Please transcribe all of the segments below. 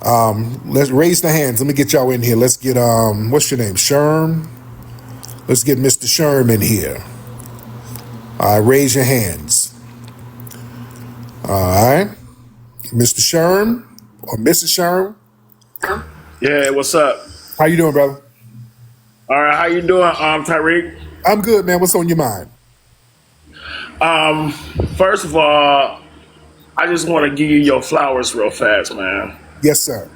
Let's raise the hands. Let me get y'all in here. Let's get what's your name? Sherm. Let's get Mr. Sherm in here. All right, raise your hands. All right. Mr. Sherm or Mrs. Sherm. Yeah, what's up? How you doing, brother? All right, how you doing, TARIQ? I'm good, man. What's on your mind? First of all, I just want to give you your flowers real fast, man. Yes, sir.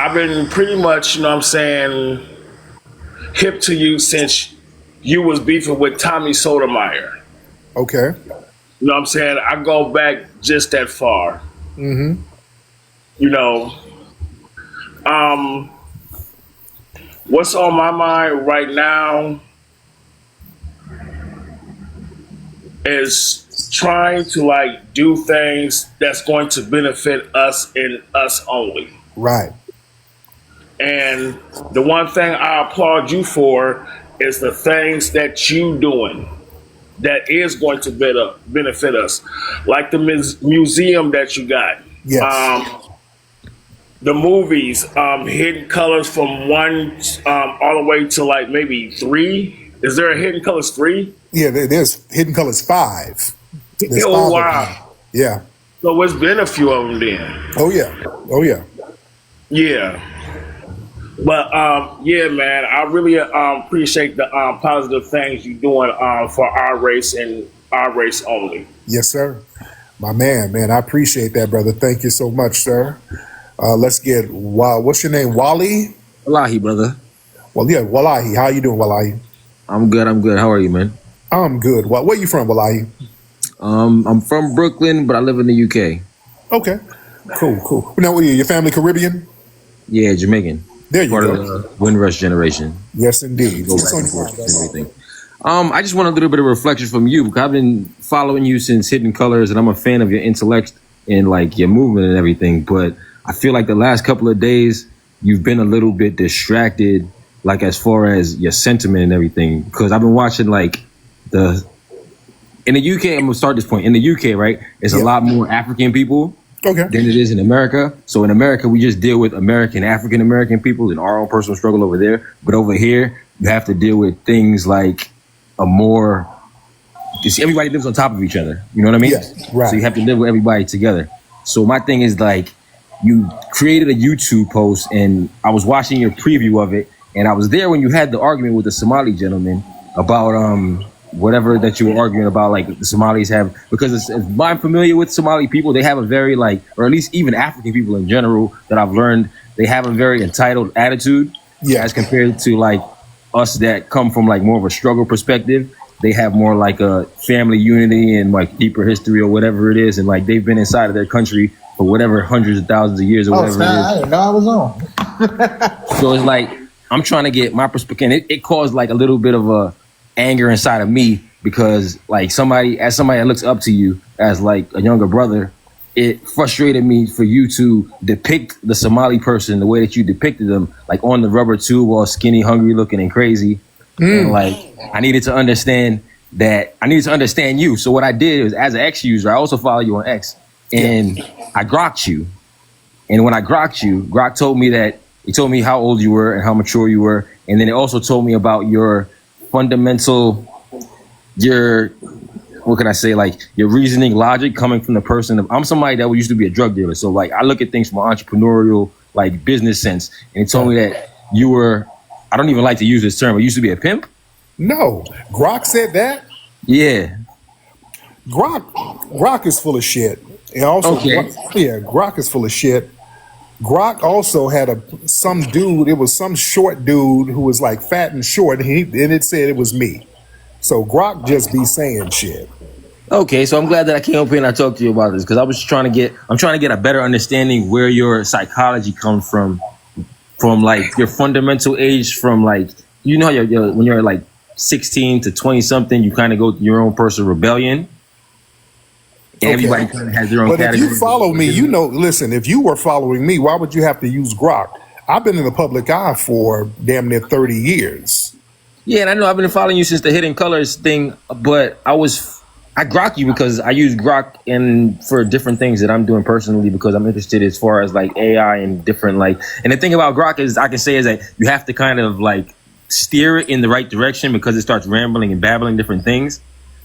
I've been pretty much, you know what I'm saying, hip to you since you was beefing with Tommy Sotomayor. Okay. You know what I'm saying? I go back just that far. Mm-hmm. You know, what's on my mind right now is trying to like do things that's going to benefit us and us only. Right. And the one thing I applaud you for is the things that you doing that is going to benefit us, like the museum that you got. Yes. The movies, Hidden Colors from 1 all the way to like maybe 3. Is there a Hidden Colors 3? Yeah, there's Hidden Colors 5. There's Oh 5 wow! Yeah. So it's been a few of them then. Oh yeah. Oh yeah. Yeah. But yeah, man, I really appreciate the positive things you're doing for our race and our race only. Yes, sir. My man, I appreciate that, brother. Thank you so much, sir. Let's get what's your name? Wally? Wallahi, brother. Well, yeah, Wallahi. How you doing, Wallahi? I'm good. How are you, man? I'm good. Where you from, Wallahi? I'm from Brooklyn, but I live in the UK. Okay. Cool. Now, what are you? Your family Caribbean? Yeah, Jamaican. There you Part go. of the Windrush generation. Yes, indeed. Go back and forth and everything. I just want a little bit of reflection from you because I've been following you since Hidden Colors, and I'm a fan of your intellect and like your movement and everything. But I feel like the last couple of days you've been a little bit distracted, like as far as your sentiment and everything. Because I've been watching like in the UK. I'm gonna start this point. In the UK, right, it's a lot more African people. Okay. Than it is in America. So in America, we just deal with African American people and our own personal struggle over there. But over here, you have to deal with things like everybody lives on top of each other. You know what I mean? Yes, right. So you have to live with everybody together. So my thing is like, you created a YouTube post and I was watching your preview of it. And I was there when you had the argument with the Somali gentleman about whatever that you were arguing about, like the Somalis have, because I'm familiar with Somali people, they have a very like, or at least even African people in general that I've learned, they have a very entitled attitude as compared to like us that come from like more of a struggle perspective. They have more like a family unity and like deeper history or whatever it is. And like they've been inside of their country for whatever hundreds of thousands of years or whatever it is. I didn't know I was on. So it's like, I'm trying to get my perspective. And it caused like a little bit of a anger inside of me because like somebody that looks up to you as like a younger brother, it frustrated me for you to depict the Somali person the way that you depicted them, like on the rubber tube, all skinny, hungry looking and crazy. And like, I needed to understand you. So what I did was, as an X user, I also follow you on X, and I grokked you. And when I grokked you, Grok told me how old you were and how mature you were. And then it also told me about your what can I say, like your reasoning logic coming from the person I'm somebody that used to be a drug dealer, so like I look at things from an entrepreneurial like business sense, and it told me that you were, I don't even like to use this term, but you used to be a pimp. No, Grok said that. Yeah, Grok is full of shit. And also, Grok is full of shit. Grok also had some dude. It was some short dude who was like fat and short, and it said it was me. So Grok just be saying shit. Okay, so I'm glad that I came up here and I talked to you about this because I'm trying to get a better understanding where your psychology comes from like your fundamental age, from like, you know, when you're like 16 to 20 something, you kind of go through your own personal rebellion. And everybody kind of has their own category. If you follow me, you know, listen, if you were following me, why would you have to use Grok? I've been in the public eye for damn near 30 years. Yeah, and I know I've been following you since the Hidden Colors thing, but I I grok you because I use grok for different things that I'm doing personally because I'm interested as far as like AI and different like. And the thing about grok is I can say is that you have to kind of like steer it in the right direction because it starts rambling and babbling different things.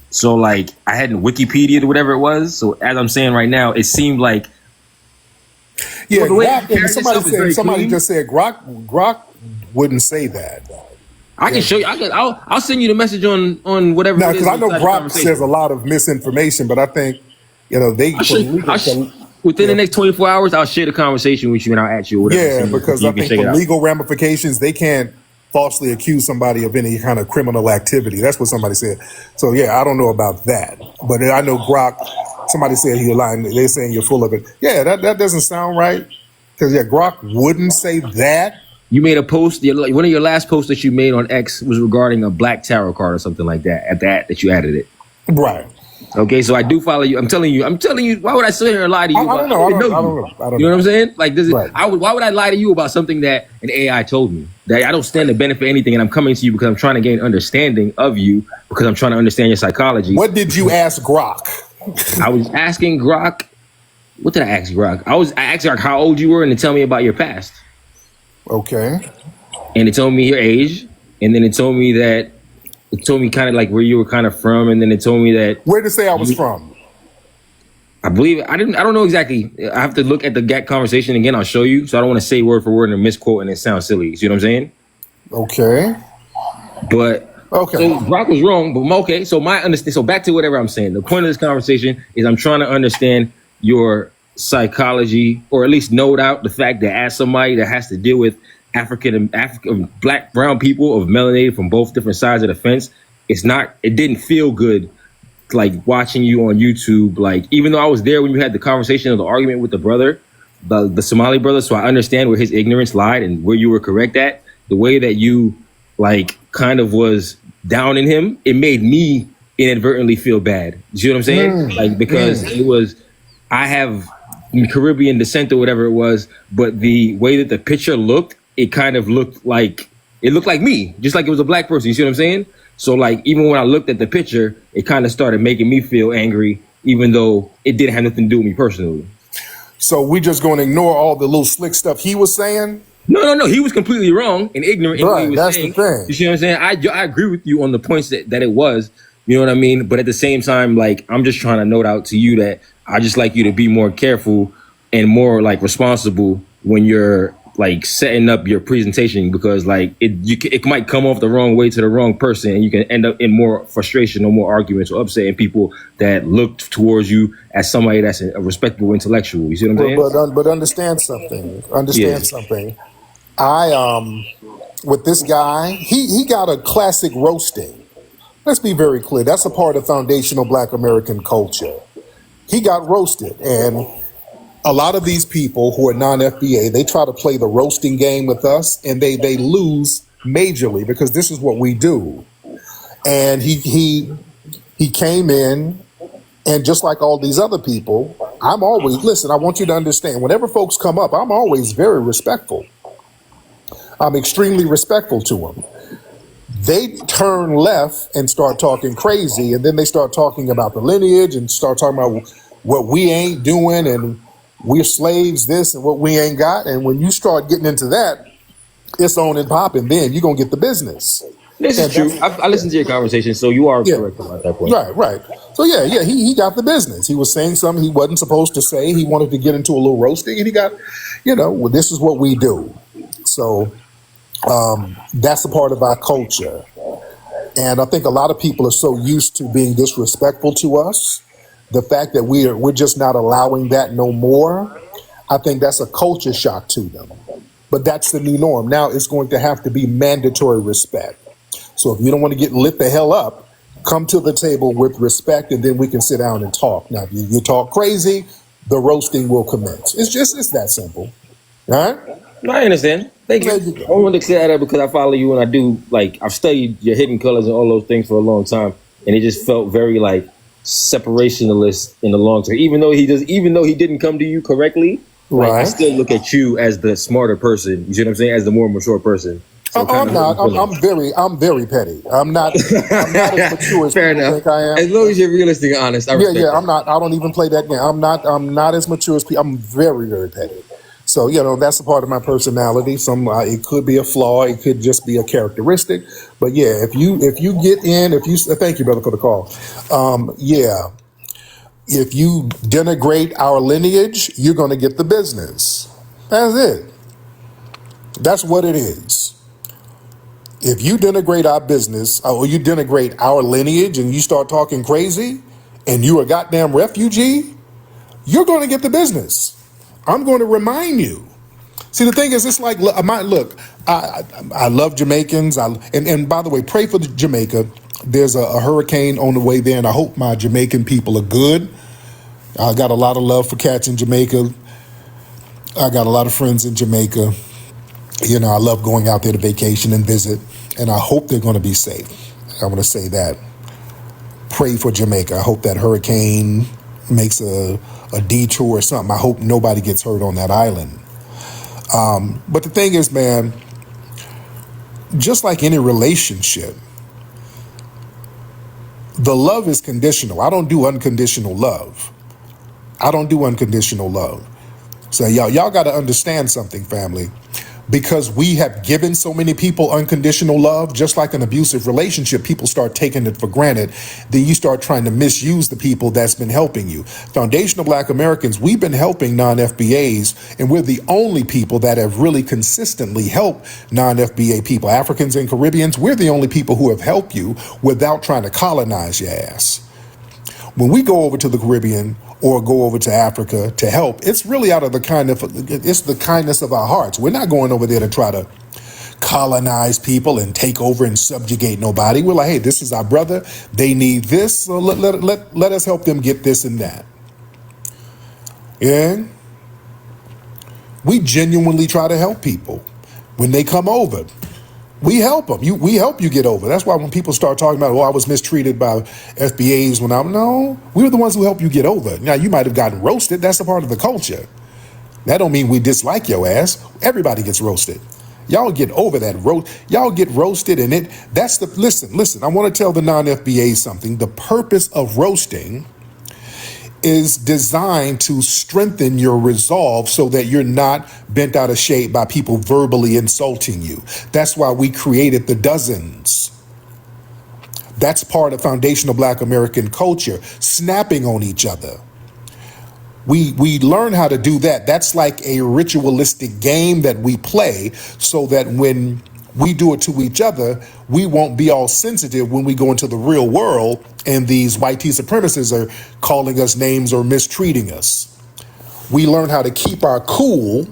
So like I had Wikipedia or whatever it was. So as I'm saying right now, it seemed like grok, and somebody just said grok wouldn't say that. I can show you. I'll send you the message on whatever. Now, because I know grok says a lot of misinformation, but I think within the next 24 hours, I'll share the conversation with you and I'll ask you whatever. Yeah, because I think for legal ramifications, they can't falsely accuse somebody of any kind of criminal activity. That's what somebody said. So yeah, I don't know about that, but I know grok. Somebody said you're lying. They're saying you're full of it. Yeah, that doesn't sound right. Because grok wouldn't say that. You made a post. One of your last posts that you made on X was regarding a black tarot card or something like that. At that you added it. Right. Okay, so I do follow you. I'm telling you. Why would I sit here and lie to you? I don't know. I don't know. You know what I'm saying? Like, right. Why would I lie to you about something that an AI told me? That I don't stand to benefit anything, and I'm coming to you because I'm trying to gain understanding of you because I'm trying to understand your psychology. What did you ask grok? I was asking grok. What did I ask grok? I asked grok how old you were and to tell me about your past. Okay. And it told me your age, and then it told me kind of like where you were kind of from, and then it told me that where to say I was from. I believe I don't know exactly. I have to look at the GAT conversation again. I'll show you. So I don't want to say word for word and misquote and it sounds silly. You see what I'm saying? Okay. But okay. So Brock was wrong, but okay. So so back to whatever I'm saying. The point of this conversation is I'm trying to understand your psychology, or at least note out the fact that as somebody that has to deal with African, black, brown people of melanated from both different sides of the fence, it didn't feel good like watching you on YouTube. Like, even though I was there when you had the conversation or the argument with the brother, the Somali brother, so I understand where his ignorance lied and where you were correct at, the way that you like kind of was down in him, it made me inadvertently feel bad. You see what I'm saying? Like, because I have Caribbean descent or whatever it was, but the way that the picture looked, it kind of looked like me, just like it was a black person. You see what I'm saying? So like, even when I looked at the picture, it kind of started making me feel angry, even though it didn't have nothing to do with me personally. So we just going to ignore all the little slick stuff he was saying? No. He was completely wrong and ignorant in what he was that's saying. The thing. You see what I'm saying? I agree with you on the points that it was. You know what I mean? But at the same time, like, I'm just trying to note out to you that I just like you to be more careful and more like responsible when you're like setting up your presentation, because like it might come off the wrong way to the wrong person, and you can end up in more frustration or more arguments or upsetting people that look towards you as somebody that's a respectable intellectual. You see what I'm saying? But understand something. Something. I with this guy, he got a classic roasting. Let's be very clear. That's a part of foundational Black American culture. He got roasted, and a lot of these people who are non-FBA, they try to play the roasting game with us, and they lose majorly because this is what we do. And he came in, and just like all these other people, I want you to understand, whenever folks come up, I'm always very respectful. I'm extremely respectful to them. They turn left and start talking crazy, and then they start talking about the lineage and start talking about what we ain't doing and we're slaves, this and what we ain't got. And when you start getting into that, it's on and popping. Then you're going to get the business. This is true. I listened to your conversation, so you are correct about that point. Right. So he got the business. He was saying something he wasn't supposed to say. He wanted to get into a little roasting, and he got, well, this is what we do. So that's a part of our culture. And I think a lot of people are so used to being disrespectful to us. The fact that we're just not allowing that no more, I think that's a culture shock to them. But that's the new norm. Now it's going to have to be mandatory respect. So if you don't want to get lit the hell up, come to the table with respect, and then we can sit down and talk. Now, if you talk crazy, the roasting will commence. It's that simple. All right? No, I understand. Thank you. I wanted to say that because I follow you, and I do, like, I've studied your hidden colors and all those things for a long time, and it just felt very like separationalist in the long term. Even though he didn't come to you correctly, like, I still look at you as the smarter person. You see what I'm saying? As the more mature person. So kind I'm of hurt not. my feelings. I'm very petty. I'm not as mature as Fair people enough. think I am. As long as you're realistic and honest, I Yeah, respect yeah. that. I'm not. I don't even play that game. I'm not as mature as people. I'm very, very petty. So that's a part of my personality. It could be a flaw. It could just be a characteristic. But yeah, if you get in, if you thank you, brother, for the call. Yeah, if you denigrate our lineage, you're going to get the business. That's it. That's what it is. If you denigrate our business or you denigrate our lineage and you start talking crazy and you're a goddamn refugee, you're going to get the business. I'm going to remind you. See, the thing is, it's like, I love Jamaicans. And by the way, pray for Jamaica. There's a hurricane on the way there, and I hope my Jamaican people are good. I got a lot of love for cats in Jamaica. I got a lot of friends in Jamaica. I love going out there to vacation and visit, and I hope they're going to be safe. I want to say that. Pray for Jamaica. I hope that hurricane makes a detour or something. I hope nobody gets hurt on that island. But the thing is, man, just like any relationship, the love is conditional. I don't do unconditional love. So y'all got to understand something, family. Because we have given so many people unconditional love, just like an abusive relationship, people start taking it for granted. Then you start trying to misuse the people that's been helping you. Foundational Black Americans, we've been helping non-FBAs, and we're the only people that have really consistently helped non-FBA people. Africans and Caribbeans, we're the only people who have helped you without trying to colonize your ass. When we go over to the Caribbean or go over to Africa to help, it's really out of the kindness of our hearts. We're not going over there to try to colonize people and take over and subjugate nobody. We're like, hey, this is our brother. They need this. So let us help them get this and that. Yeah. We genuinely try to help people when they come over. We help them. We help you get over. That's why when people start talking about, I was mistreated by FBAs no, we were the ones who helped you get over. Now, you might have gotten roasted. That's a part of the culture. That don't mean we dislike your ass. Everybody gets roasted. Y'all get over that. Y'all get roasted, and listen, I want to tell the non-FBAs something. The purpose of roasting is designed to strengthen your resolve so that you're not bent out of shape by people verbally insulting you. That's why we created the dozens. That's part of foundational Black American culture, snapping on each other. We learn how to do that. That's like a ritualistic game that we play so that when we do it to each other, we won't be all sensitive when we go into the real world and these white supremacists are calling us names or mistreating us. We learn how to keep our cool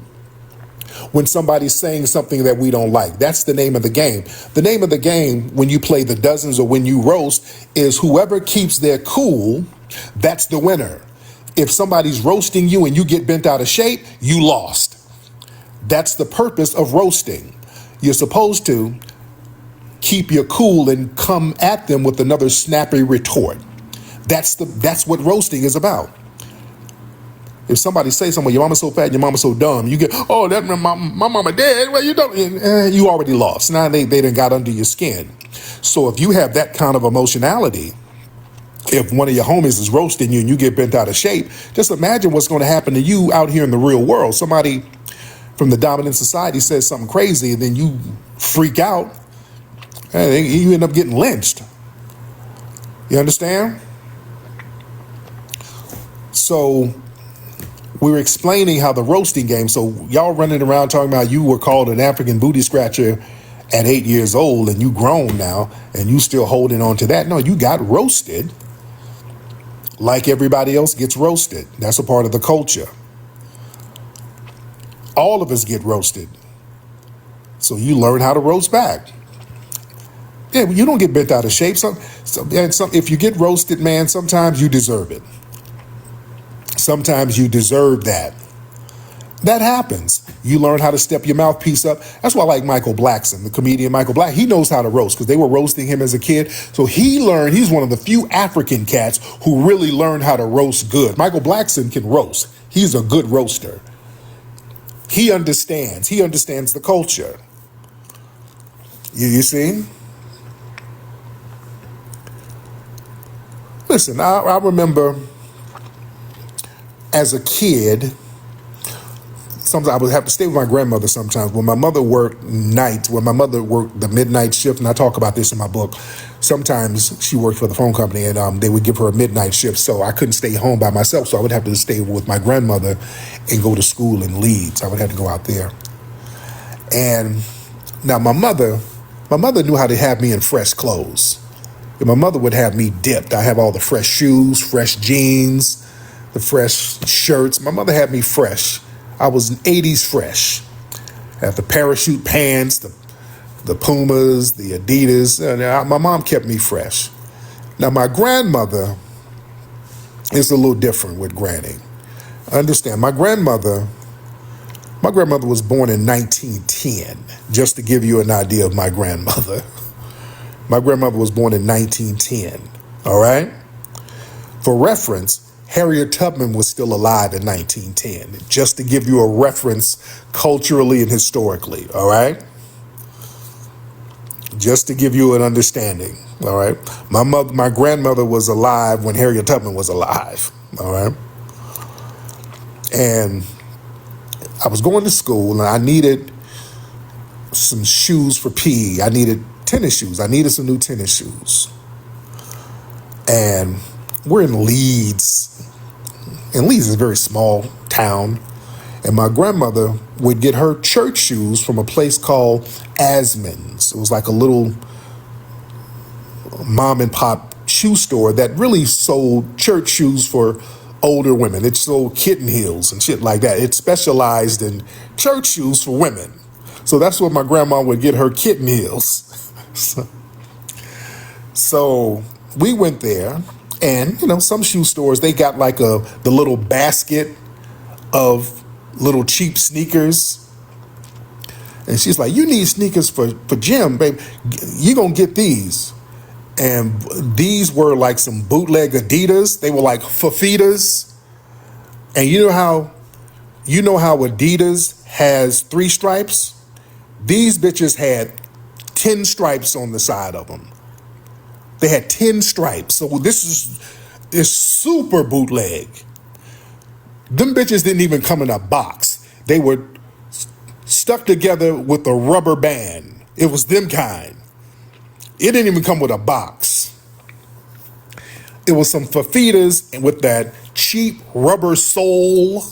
when somebody's saying something that we don't like. That's the name of the game. The name of the game when you play the dozens or when you roast is whoever keeps their cool, that's the winner. If somebody's roasting you and you get bent out of shape, you lost. That's the purpose of roasting. You're supposed to keep your cool and come at them with another snappy retort. That's what roasting is about. If somebody says something, your mama's so fat, your mama's so dumb, you get, that my mama dead. Well, you don't. You already lost. Now they done got under your skin. So if you have that kind of emotionality, if one of your homies is roasting you and you get bent out of shape, just imagine what's going to happen to you out here in the real world. Somebody from the dominant society says something crazy and then you freak out, and you end up getting lynched. You understand? So we were explaining how the roasting game, so y'all running around talking about you were called an African booty scratcher at 8 years old and you grown now and you still holding on to that. No, you got roasted like everybody else gets roasted. That's a part of the culture. All of us get roasted. So you learn how to roast back. Yeah, you don't get bent out of shape. If you get roasted, man, sometimes you deserve it. Sometimes you deserve that. That happens. You learn how to step your mouthpiece up. That's why I like Michael Blackson, the comedian Michael Black. He knows how to roast because they were roasting him as a kid. So he's one of the few African cats who really learned how to roast good. Michael Blackson can roast. He's a good roaster. He understands the culture. You see? Listen, I remember as a kid, sometimes I would have to stay with my grandmother sometimes. When my mother worked nights, when my mother worked the midnight shift, and I talk about this in my book, sometimes she worked for the phone company and they would give her a midnight shift, so I couldn't stay home by myself, so I would have to stay with my grandmother and go to school in Leeds. I would have to go out there. And now my mother knew how to have me in fresh clothes. And my mother would have me dipped. I have all the fresh shoes, fresh jeans, the fresh shirts. My mother had me fresh. I was 80s fresh. I had the parachute pants, the Pumas, the Adidas. My mom kept me fresh. Now my grandmother is a little different with Granny. Understand, my grandmother was born in 1910, just to give you an idea of my grandmother. My grandmother was born in 1910, all right? For reference, Harriet Tubman was still alive in 1910, just to give you a reference culturally and historically, all right? Just to give you an understanding, all right? My grandmother was alive when Harriet Tubman was alive, all right? And I was going to school and I needed some shoes for PE. I needed tennis shoes. I needed some new tennis shoes. And we're in Leeds. And Leeds is a very small town. And my grandmother would get her church shoes from a place called Asman's. It was like a little mom and pop shoe store that really sold church shoes for older women. It sold kitten heels and shit like that. It specialized in church shoes for women. So that's where my grandma would get her kitten heels. So we went there, and some shoe stores, they got like the little basket of little cheap sneakers. And she's like, you need sneakers for gym, babe. You gonna get these. And these were like some bootleg Adidas. They were like Fafitas. And you know how Adidas has 3 stripes? These bitches had 10 stripes on the side of them. They had 10 stripes. So this is super bootleg. Them bitches didn't even come in a box. They were stuck together with a rubber band. It was them kind. It didn't even come with a box. It was some Fafitas with that cheap rubber sole.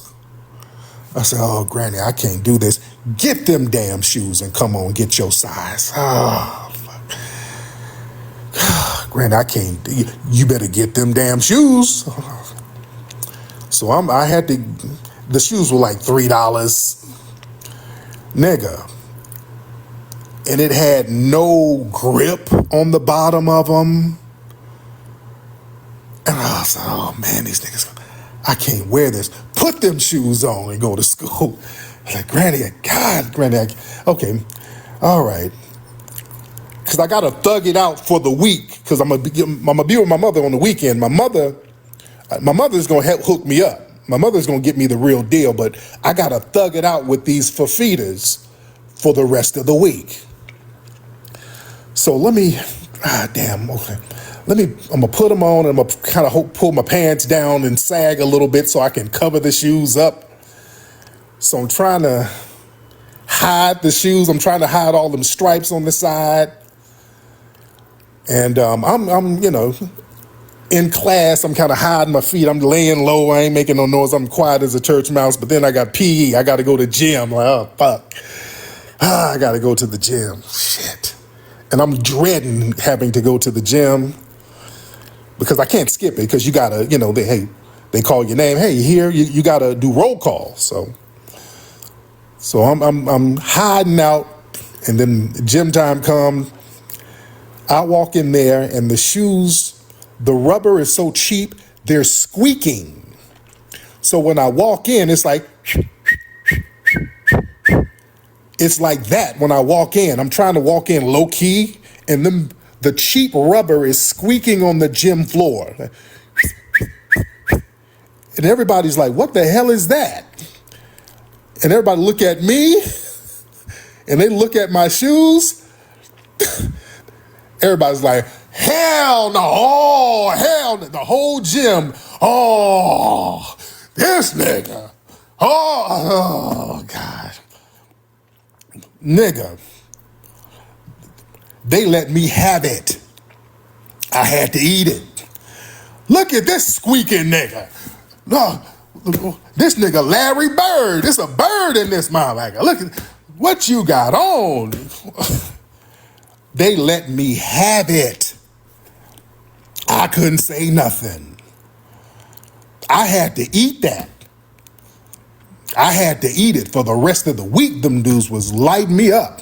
I said, oh, Granny, I can't do this. Get them damn shoes and come on, get your size. Oh, fuck. Granny, I can't. You better get them damn shoes. So I had to, the shoes were like $3. Nigga. And it had no grip on the bottom of them. And I was like, oh man, these niggas, I can't wear this. Put them shoes on and go to school. I was like, Granny, God, Granny, okay, all right. Because I got to thug it out for the week, because I'm gonna be with my mother on the weekend. My mother's going to hook me up. My mother's going to get me the real deal, but I got to thug it out with these Fafitas for the rest of the week. So let me, okay. I'm going to put them on, and I'm going to kind of pull my pants down and sag a little bit so I can cover the shoes up. So I'm trying to hide the shoes. I'm trying to hide all them stripes on the side. And I'm in class, I'm kind of hiding my feet. I'm laying low. I ain't making no noise. I'm quiet as a church mouse. But then I got PE. I got to go to gym. Like, oh, fuck. I got to go to the gym. Shit. And I'm dreading having to go to the gym because I can't skip it, because you got to, they call your name. Hey, you here? You got to do roll call. So I'm hiding out, and then gym time comes. I walk in there, and the shoes, the rubber is so cheap, they're squeaking. So when I walk in, it's like that when I walk in. I'm trying to walk in low key, and then the cheap rubber is squeaking on the gym floor. And everybody's like, what the hell is that? And everybody look at me, and they look at my shoes, Everybody's like, hell no, oh, hell no. The whole gym, oh, this nigga, oh, God. Nigga, they let me have it. I had to eat it. Look at this squeaking nigga. No, this nigga Larry Bird. There's a bird in this motherfucker. Look at what you got on. They let me have it. I couldn't say nothing. I had to eat that. I had to eat it for the rest of the week. Them dudes was lighting me up.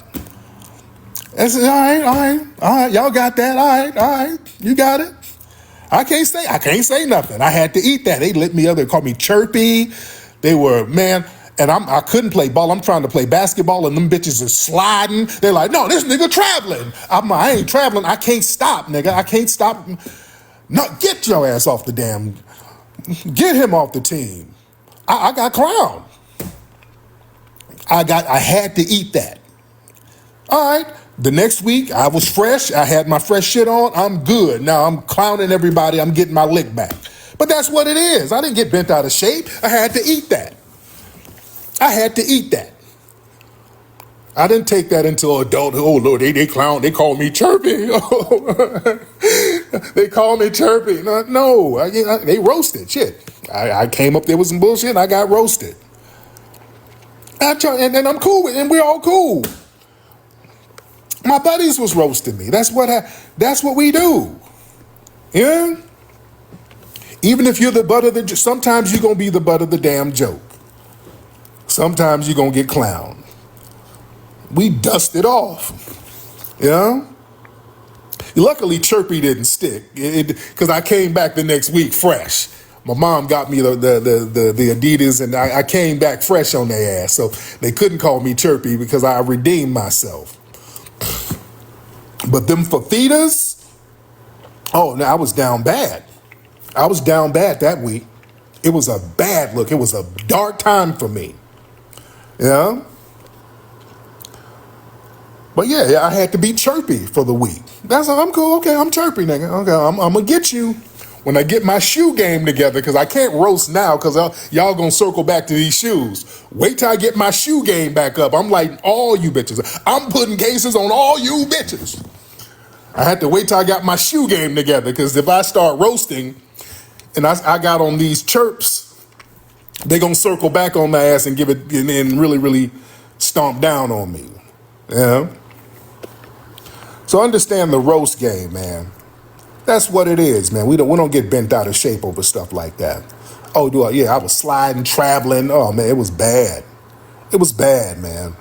I said, all right, y'all got that, all right, you got it. I can't say nothing. I had to eat that. They lit me up. They called me chirpy. They were, man, and I couldn't play ball. I'm trying to play basketball, and them bitches is sliding. They're like, no, this nigga traveling. I ain't traveling. I can't stop, nigga. I can't stop. No, get your ass off the damn. Get him off the team. I got clowned. I had to eat that. All right. The next week, I was fresh. I had my fresh shit on. I'm good. Now I'm clowning everybody. I'm getting my lick back. But that's what it is. I didn't get bent out of shape. I had to eat that. I had to eat that. I didn't take that until adulthood. Oh, Lord, they clown. They call me chirpy. They call me chirpy. No, they roasted. Shit. I came up there with some bullshit and I got roasted. And I'm cool with it, and we're all cool. My buddies was roasting me. That's what we do. Yeah? Even if you're the butt of the, sometimes you're going to be the butt of the damn joke. Sometimes you're going to get clowned. We dust it off. Yeah? Luckily, chirpy didn't stick because I came back the next week fresh. My mom got me the Adidas, and I came back fresh on their ass. So they couldn't call me chirpy because I redeemed myself. But them fajitas, oh, no, I was down bad. I was down bad that week. It was a bad look. It was a dark time for me. Yeah? But yeah, I had to be chirpy for the week. I'm cool. Okay, I'm chirpy, nigga. Okay, I'm going to get you when I get my shoe game together, because I can't roast now because y'all going to circle back to these shoes. Wait till I get my shoe game back up. I'm like all you bitches. I'm putting cases on all you bitches. I had to wait till I got my shoe game together, because if I start roasting and I got on these chirps, they going to circle back on my ass and give it and really, really stomp down on me. Yeah. So understand the roast game, man. That's what it is, man. We don't get bent out of shape over stuff like that. Oh, I was sliding, traveling. Oh, man, it was bad. It was bad, man.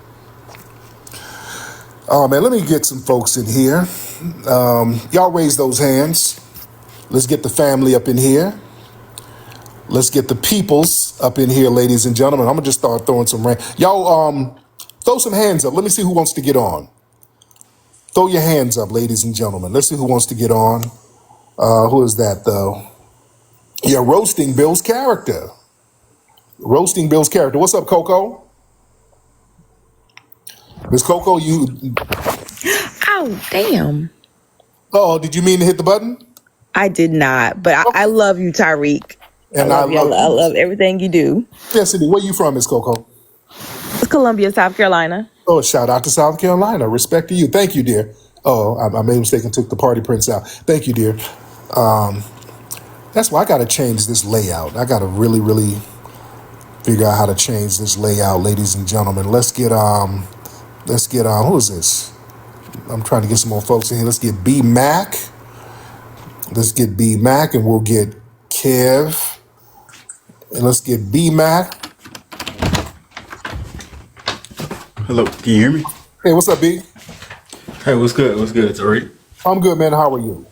Oh, man, let me get some folks in here. Y'all raise those hands. Let's get the family up in here. Let's get the peoples up in here, ladies and gentlemen. I'm going to just start throwing some rain. Y'all, throw some hands up. Let me see who wants to get on. Throw your hands up, ladies and gentlemen. Let's see who wants to get on. Who is that, though? Yeah, roasting Bill's character. Roasting Bill's character. What's up, Coco? Miss Coco, you... Oh, damn. Oh, did you mean to hit the button? I did not, but I love you, Tariq. And I love everything you do. Yes, indeed. Where you from, Miss Coco? It's Columbia, South Carolina. Oh, shout out to South Carolina. Respect to you. Thank you, dear. Oh, I made a mistake and took the party prints out. Thank you, dear. That's why I got to change this layout. I got to really, really figure out how to change this layout, ladies and gentlemen. Let's get who is this? I'm trying to get some more folks in here. Let's get B Mac. Let's get B Mac, and we'll get Kev. And let's get B Mac. Hello, can you hear me? Hey, what's up, B? Hey, what's good? What's good, Tariq? I'm good, man. How are you?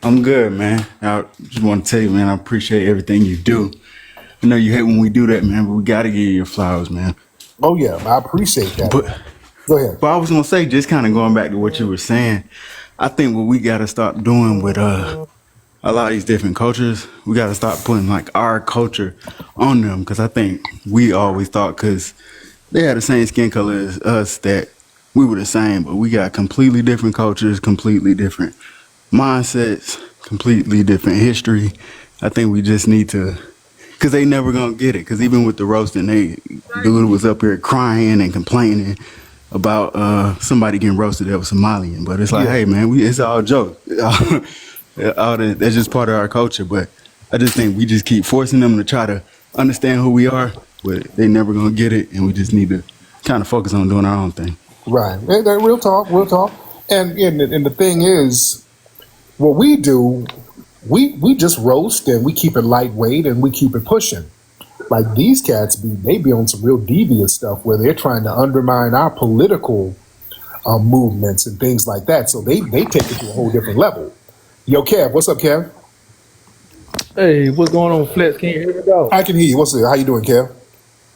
I'm good, man. I just want to tell you, man, I appreciate everything you do. I know you hate when we do that, man, but we got to give you your flowers, man. Oh, yeah, I appreciate that. But go ahead. But I was going to say, just kind of going back to what you were saying, I think what we got to start doing with a lot of these different cultures, we got to start putting like our culture on them, because I think we always thought, because they had the same skin color as us, that we were the same, but we got completely different cultures, completely different mindsets, completely different history. I think we just need to, because they never gonna get it. Because even with the roasting, dude was up here crying and complaining about somebody getting roasted that was Somalian. But it's like, Yeah. hey man, it's all joke. That's just part of our culture. But I just think we just keep forcing them to try to understand who we are, but they never gonna get it, and we just need to kind of focus on doing our own thing. Right. Real talk, real talk. And the thing is, what we do, we just roast and we keep it lightweight and we keep it pushing. Like these cats they be on some real devious stuff where they're trying to undermine our political movements and things like that. So they take it to a whole different level. Yo, Kev, what's up, Kev? Hey, what's going on, Flex? Can you hear me, dog? I can hear you. What's it? How you doing, Kev?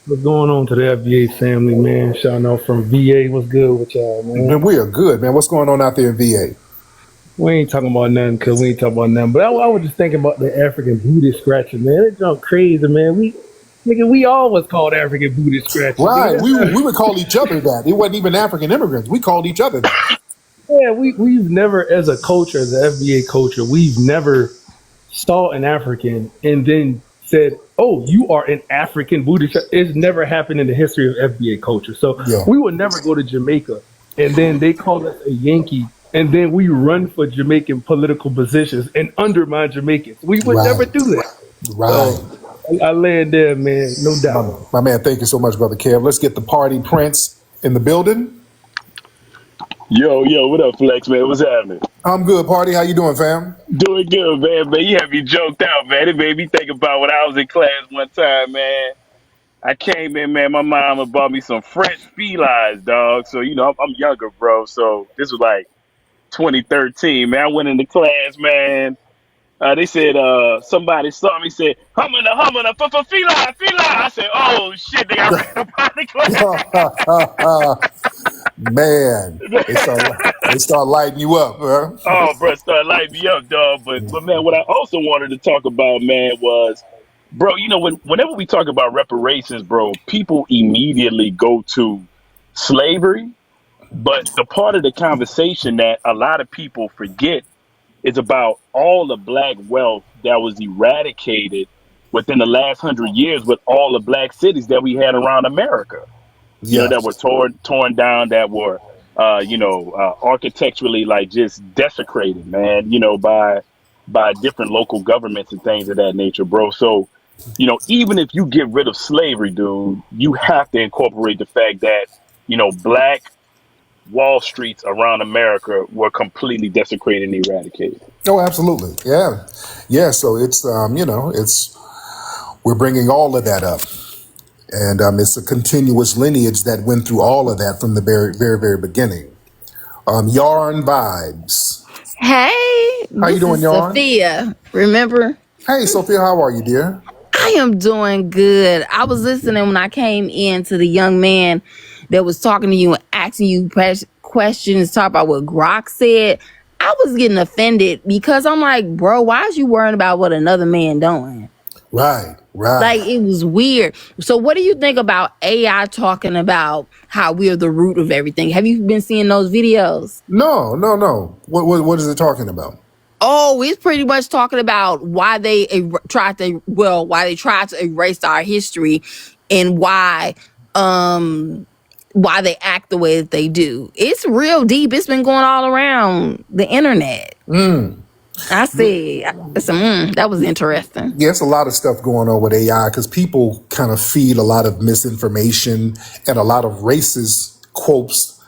What's going on to the FBA family, man? Shouting out from VA. What's good with y'all, man? Man, we are good, man. What's going on out there in VA? We ain't talking about nothing because we ain't talking about nothing. But I was just thinking about the African booty scratching, man. It jump crazy, man. We always called African booty scratching. Right. Nigga. We would call each other that. It wasn't even African immigrants. We called each other that. Yeah, we've never, as a culture, as an FBA culture, we've never saw an African and then said, "Oh, you are an African booty." It's never happened in the history of FBA culture. So Yeah. we would never go to Jamaica and then they call us a Yankee, and then we run for Jamaican political positions and undermine Jamaicans. We would Right. never do that. Right. So I land there, man, no doubt. My man, thank you so much, Brother Kev. Let's get the party prince in the building. Yo, what up, Flex, man? What's happening? I'm good, party. How you doing, fam? Doing good, man. You have me joked out, man. It made me think about when I was in class one time, man. I came in, man. My mama bought me some French felines, dog. So, I'm younger, bro. So this was like 2013, man. I went into class, man. They said, somebody saw me, said, humming, feline. I said, oh, shit, they got ran up out of the class. Man, they start lighting you up, huh? Oh, bro, start lighting me up, dog. But man, what I also wanted to talk about, man, was, bro, whenever we talk about reparations, bro, people immediately go to slavery. But the part of the conversation that a lot of people forget is about all the black wealth that was eradicated within the last 100 years with all the black cities that we had around America. That were torn down, that were, architecturally, like, just desecrated, man, by different local governments and things of that nature, bro. So, even if you get rid of slavery, dude, you have to incorporate the fact that, black Wall Streets around America were completely desecrated and eradicated. Oh, absolutely. Yeah. So it's, we're bringing all of that up. And it's a continuous lineage that went through all of that from the very, very, very beginning. Yarn Vibes. Hey, How you doing, Yarn? Sophia. Remember? Hey, Sophia, how are you, dear? I am doing good. I was listening when I came in to the young man that was talking to you and asking you questions, talk about what Grok said. I was getting offended because I'm like, bro, why is you worrying about what another man doing? Right. Like, it was weird. So what do you think about AI talking about how we're the root of everything? Have you been seeing those videos? No. What is it talking about? Oh, it's pretty much talking about why they tried to erase our history and why they act the way that they do. It's real deep. It's been going all around the internet. I see. That was interesting. Yeah, it's a lot of stuff going on with AI because people kind of feed a lot of misinformation and a lot of racist quotes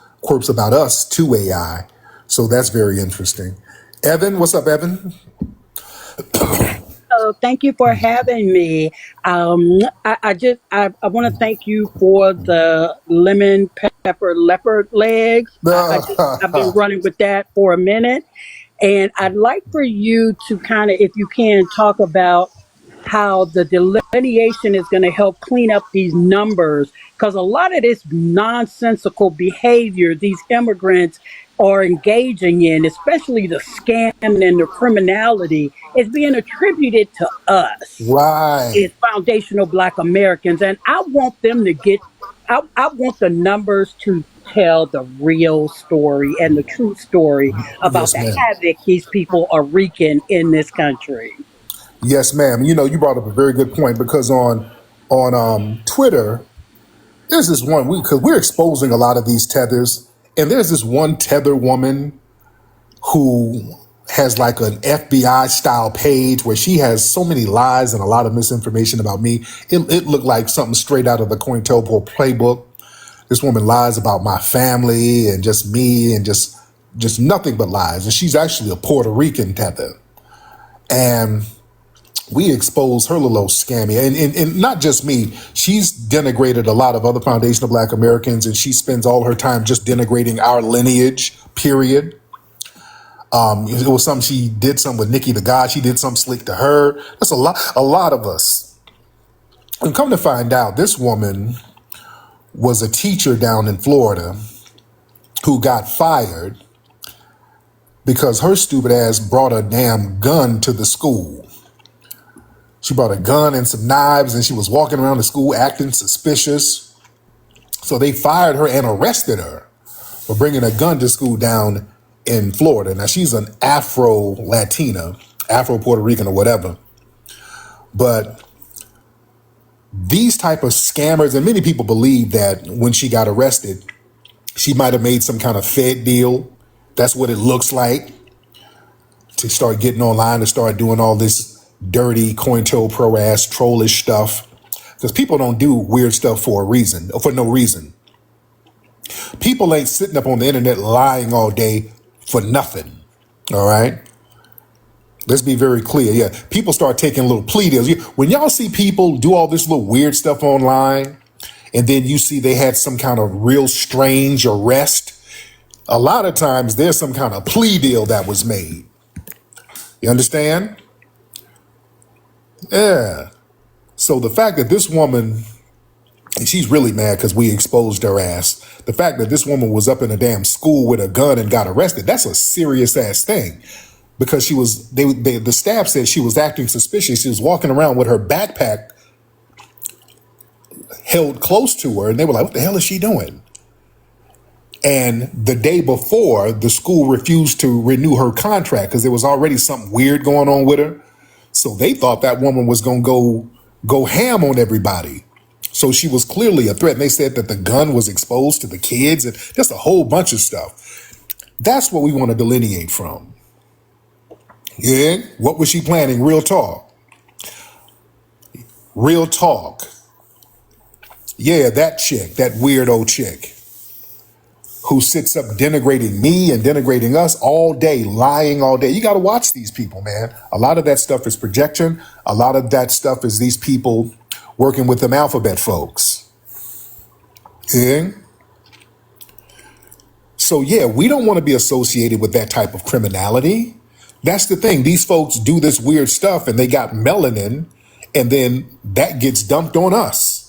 about us to AI. So that's very interesting. Evan, what's up, Evan? Thank you for having me. I want to thank you for the lemon pepper leopard legs. I've been running with that for a minute. And I'd like for you to kind of, if you can, talk about how the delineation is going to help clean up these numbers. Because a lot of this nonsensical behavior these immigrants are engaging in, especially the scam and the criminality, is being attributed to us. Right. It's foundational Black Americans. And I want them to I want the numbers to tell the real story and the true story about Yes, the ma'am. havoc these people are wreaking in this country. Yes, ma'am. You know, you brought up a very good point because on Twitter, there's this one because we're exposing a lot of these tethers, and there's this one tether woman who has like an FBI style page where she has so many lies and a lot of misinformation about me. It looked like something straight out of the COINTELPRO playbook. This woman lies about my family and just me and just nothing but lies. And she's actually a Puerto Rican tether. And we expose her little scammy. And not just me. She's denigrated a lot of other Foundation of Black Americans, and she spends all her time just denigrating our lineage, period. It was something she did something with Nikki the God. She did something slick to her. That's a lot of us. And come to find out, this woman was a teacher down in Florida who got fired because her stupid ass brought a damn gun to the school. She brought a gun and some knives, and she was walking around the school acting suspicious. So they fired her and arrested her for bringing a gun to school down in Florida. Now, she's an Afro-Latina, Afro-Puerto Rican or whatever. But these type of scammers, and many people believe that when she got arrested, she might have made some kind of Fed deal. That's what it looks like, to start getting online and start doing all this dirty COINTELPRO ass trollish stuff. Because people don't do weird stuff for a reason, or for no reason. People ain't sitting up on the internet lying all day for nothing. All right? Let's be very clear. Yeah, people start taking little plea deals. When y'all see people do all this little weird stuff online, and then you see they had some kind of real strange arrest, a lot of times there's some kind of plea deal that was made. You understand? Yeah. So the fact that this woman, and she's really mad because we exposed her ass. The fact that this woman was up in a damn school with a gun and got arrested, that's a serious ass thing. Because she was, the staff said she was acting suspicious. She was walking around with her backpack held close to her, and they were like, what the hell is she doing? And the day before, the school refused to renew her contract because there was already something weird going on with her. So they thought that woman was going to go ham on everybody. So she was clearly a threat. And they said that the gun was exposed to the kids and just a whole bunch of stuff. That's what we want to delineate from. Yeah? What was she planning? Real talk. Real talk. Yeah, that chick, that weirdo chick who sits up denigrating me and denigrating us all day, lying all day. You got to watch these people, man. A lot of that stuff is projection. A lot of that stuff is these people working with them alphabet folks. Yeah? So, yeah, we don't want to be associated with that type of criminality. That's the thing. These folks do this weird stuff and they got melanin, and then that gets dumped on us.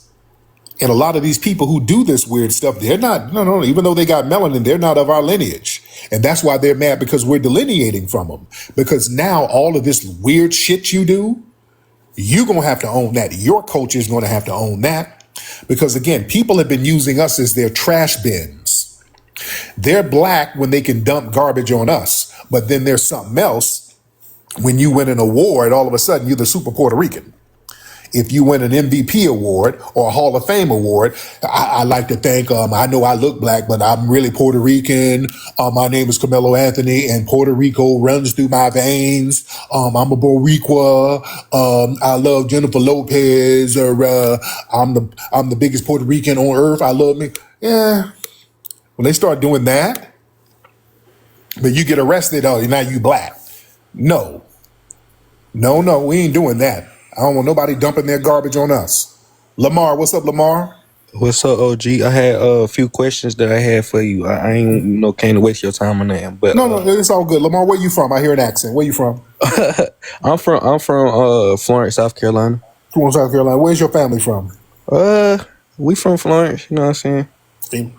And a lot of these people who do this weird stuff, they're not, no, even though they got melanin, they're not of our lineage. And that's why they're mad, because we're delineating from them. Because now all of this weird shit you do, you're going to have to own that. Your culture is going to have to own that. Because again, people have been using us as their trash bins. They're black when they can dump garbage on us. But then there's something else. When you win an award, all of a sudden you're the super Puerto Rican. If you win an MVP award or a Hall of Fame award, I like to think, I know I look black, but I'm really Puerto Rican. My name is Carmelo Anthony, and Puerto Rico runs through my veins. I'm a Boricua. I love Jennifer Lopez, or I'm the biggest Puerto Rican on earth. I love me. Yeah. When they start doing that, but you get arrested, now you black. No, we ain't doing that. I don't want nobody dumping their garbage on us. Lamar, what's up, Lamar? What's up, OG? I had a few questions that I had for you. I ain't came to waste your time on that. But no, it's all good. Lamar, where you from? I hear an accent. Where you from? I'm from Florence, South Carolina. Florence, South Carolina. Where's your family from? We from Florence. You know what I'm saying?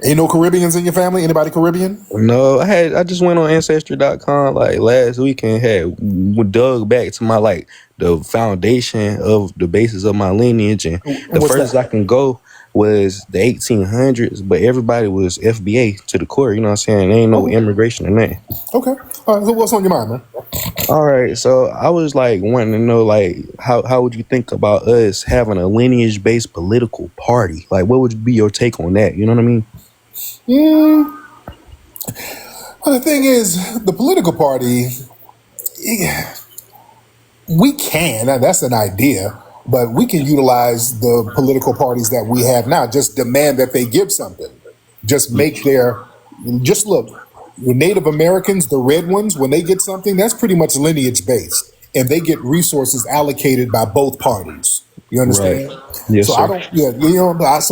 Ain't no Caribbeans in your family? Anybody Caribbean? No, I just went on Ancestry.com like last week and had dug back to my the foundation of the basis of my lineage, and the furthest I can go, was the 1800s, but everybody was FBA to the core. You know what I'm saying? There ain't no immigration in that. Okay. All right. So what's on your mind, man? All right, so I was like wanting to know, like, how would you think about us having a lineage based political party? Like, what would be your take on that? You know what I mean? Well, the thing is, the political party, we can, that's an idea, but we can utilize the political parties that we have now. Just demand that they give something. Just look, with Native Americans, the red ones, when they get something, that's pretty much lineage based. And they get resources allocated by both parties. You understand? Right. Yes, So sir.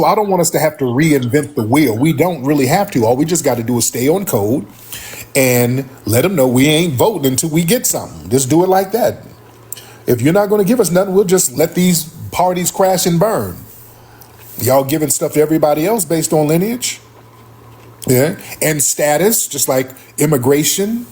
I don't want us to have to reinvent the wheel. We don't really have to. All we just got to do is stay on code and let them know we ain't voting until we get something. Just do it like that. If you're not going to give us nothing, we'll just let these parties crash and burn. Y'all giving stuff to everybody else based on lineage. Yeah. And status, just like immigration,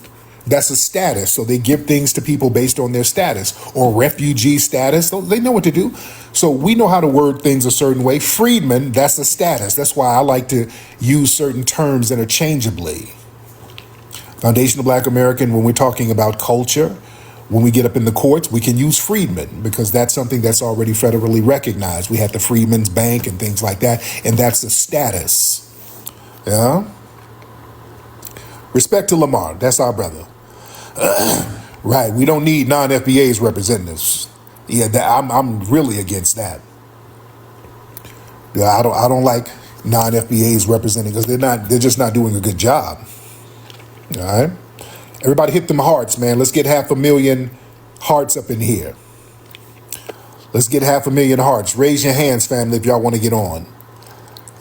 that's a status. So they give things to people based on their status, or refugee status. They know what to do. So we know how to word things a certain way. Freedman, that's a status. That's why I like to use certain terms interchangeably. Foundational Black American, when we're talking about culture, when we get up in the courts, we can use freedmen because that's something that's already federally recognized. We have the Freedmen's Bank and things like that, and that's the status. Yeah. Respect to Lamar. That's our brother. Right. We don't need non-FBA's representatives. Yeah, I'm really against that. Yeah, I don't like non-FBA's representing because they're just not doing a good job. All right. Everybody hit them hearts, man. Let's get 500,000 hearts up in here. Let's get 500,000 hearts. Raise your hands, family, if y'all want to get on.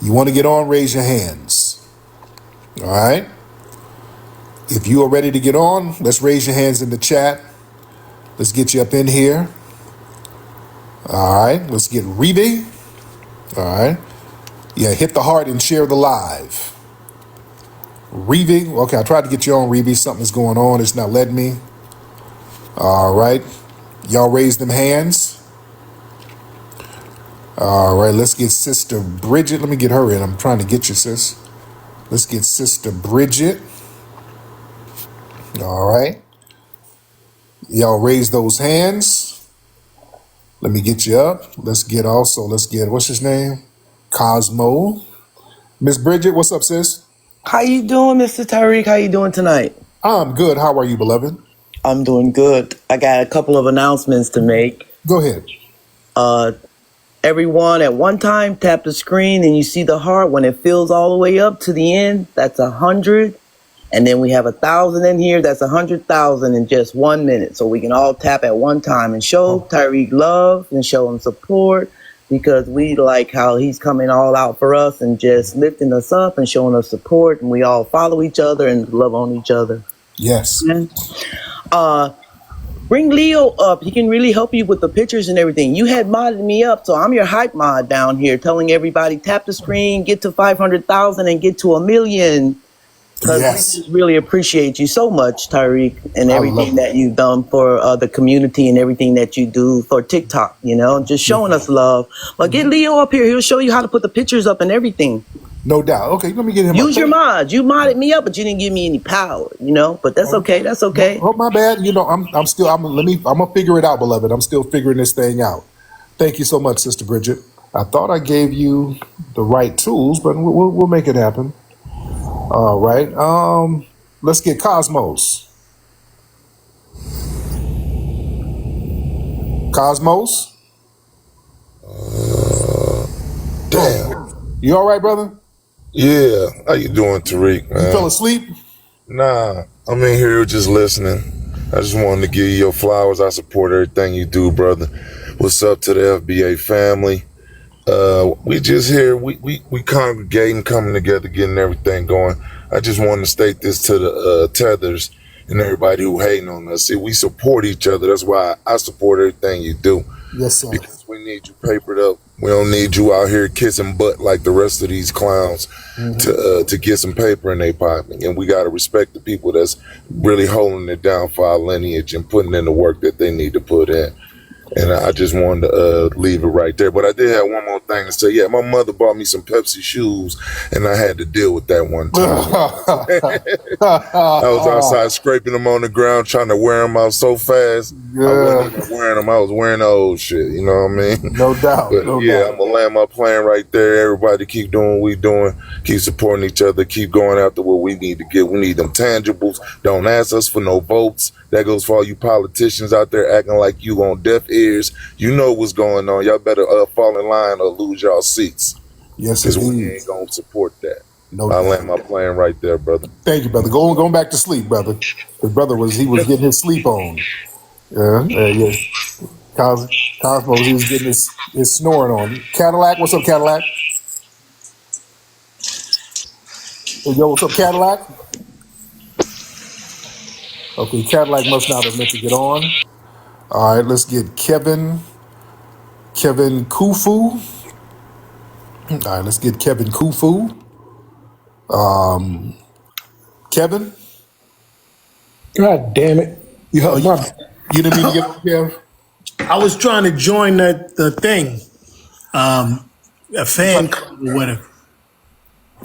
You want to get on, raise your hands. All right. If you are ready to get on, let's raise your hands in the chat. Let's get you up in here. All right. Let's get Rebe. All right. Yeah, hit the heart and share the live. Rebe. Okay, I tried to get you on, Rebe. Something's going on. It's not letting me. All right. Y'all raise them hands. All right. Let's get Sister Bridget. Let me get her in. I'm trying to get you, sis. Let's get Sister Bridget. All right. Y'all raise those hands. Let me get you up. Let's get, what's his name? Cosmo. Miss Bridget, what's up, sis? How you doing, Mr. TARIQ? How you doing tonight? I'm good. How are you, beloved? I'm doing good. I got a couple of announcements to make. Go ahead. Everyone at one time, tap the screen and you see the heart. When it fills all the way up to the end, that's 100. And then we have 1,000 in here. That's 100,000 in just 1 minute. So we can all tap at one time and show TARIQ love and show him support, because we like how he's coming all out for us and just lifting us up and showing us support. And we all follow each other and love on each other. Yes. Bring Leo up. He can really help you with the pictures and everything. You had modded me up, so I'm your hype mod down here, telling everybody tap the screen, get to 500,000 and get to 1 million. Because we just really appreciate you so much, TARIQ, and everything that you've done for the community and everything that you do for TikTok, just showing us love. But get Leo up here. He'll show you how to put the pictures up and everything. No doubt. Okay, let me get him. Use your mods. You modded me up, but you didn't give me any power, but that's okay. That's okay. Oh, my bad. I'm gonna figure it out, beloved. I'm still figuring this thing out. Thank you so much, Sister Bridget. I thought I gave you the right tools, but we'll make it happen. All right. Let's get Cosmos. Cosmos? Damn. You all right, brother? Yeah. How you doing, TARIQ, man? You fell asleep? Nah. I'm in here just listening. I just wanted to give you your flowers. I support everything you do, brother. What's up to the FBA family? We just here, we congregating, coming together, getting everything going. I just want to state this to the tethers and everybody who hating on us. See, we support each other. That's why I support everything you do. Yes, sir. Because we need you papered up. We don't need you out here kissing butt like the rest of these clowns to get some paper in their pocket. And we got to respect the people that's really holding it down for our lineage and putting in the work that they need to put in. And I just wanted to leave it right there. But I did have one more thing to say. Yeah, my mother bought me some Pepsi shoes, and I had to deal with that one time. I was outside scraping them on the ground, trying to wear them out so fast. I wasn't even wearing them. I was wearing the old shit. You know what I mean? No doubt. But no yeah, doubt. I'm going to land my plane right there. Everybody keep doing what we doing. Keep supporting each other. Keep going after what we need to get. We need them tangibles. Don't ask us for no votes. That goes for all you politicians out there acting like you on deaf ears. You know what's going on. Y'all better fall in line or lose y'all seats. Yes, because we indeed. ain't gonna support that. No I'll doubt. land my plane right there, brother. Thank you, brother. Going back to sleep, brother. The brother was getting his sleep on. Yeah. Cosmos, he was getting his snoring on. Cadillac, what's up, Cadillac? Hey, yo, what's up, Cadillac? Okay, Cadillac must not have meant to get on. All right, let's get Kevin Kufu. All right, let's get Kevin Kufu. Kevin? God damn it. You didn't mean to get on, Kev? I was trying to join the thing. A fan club or whatever.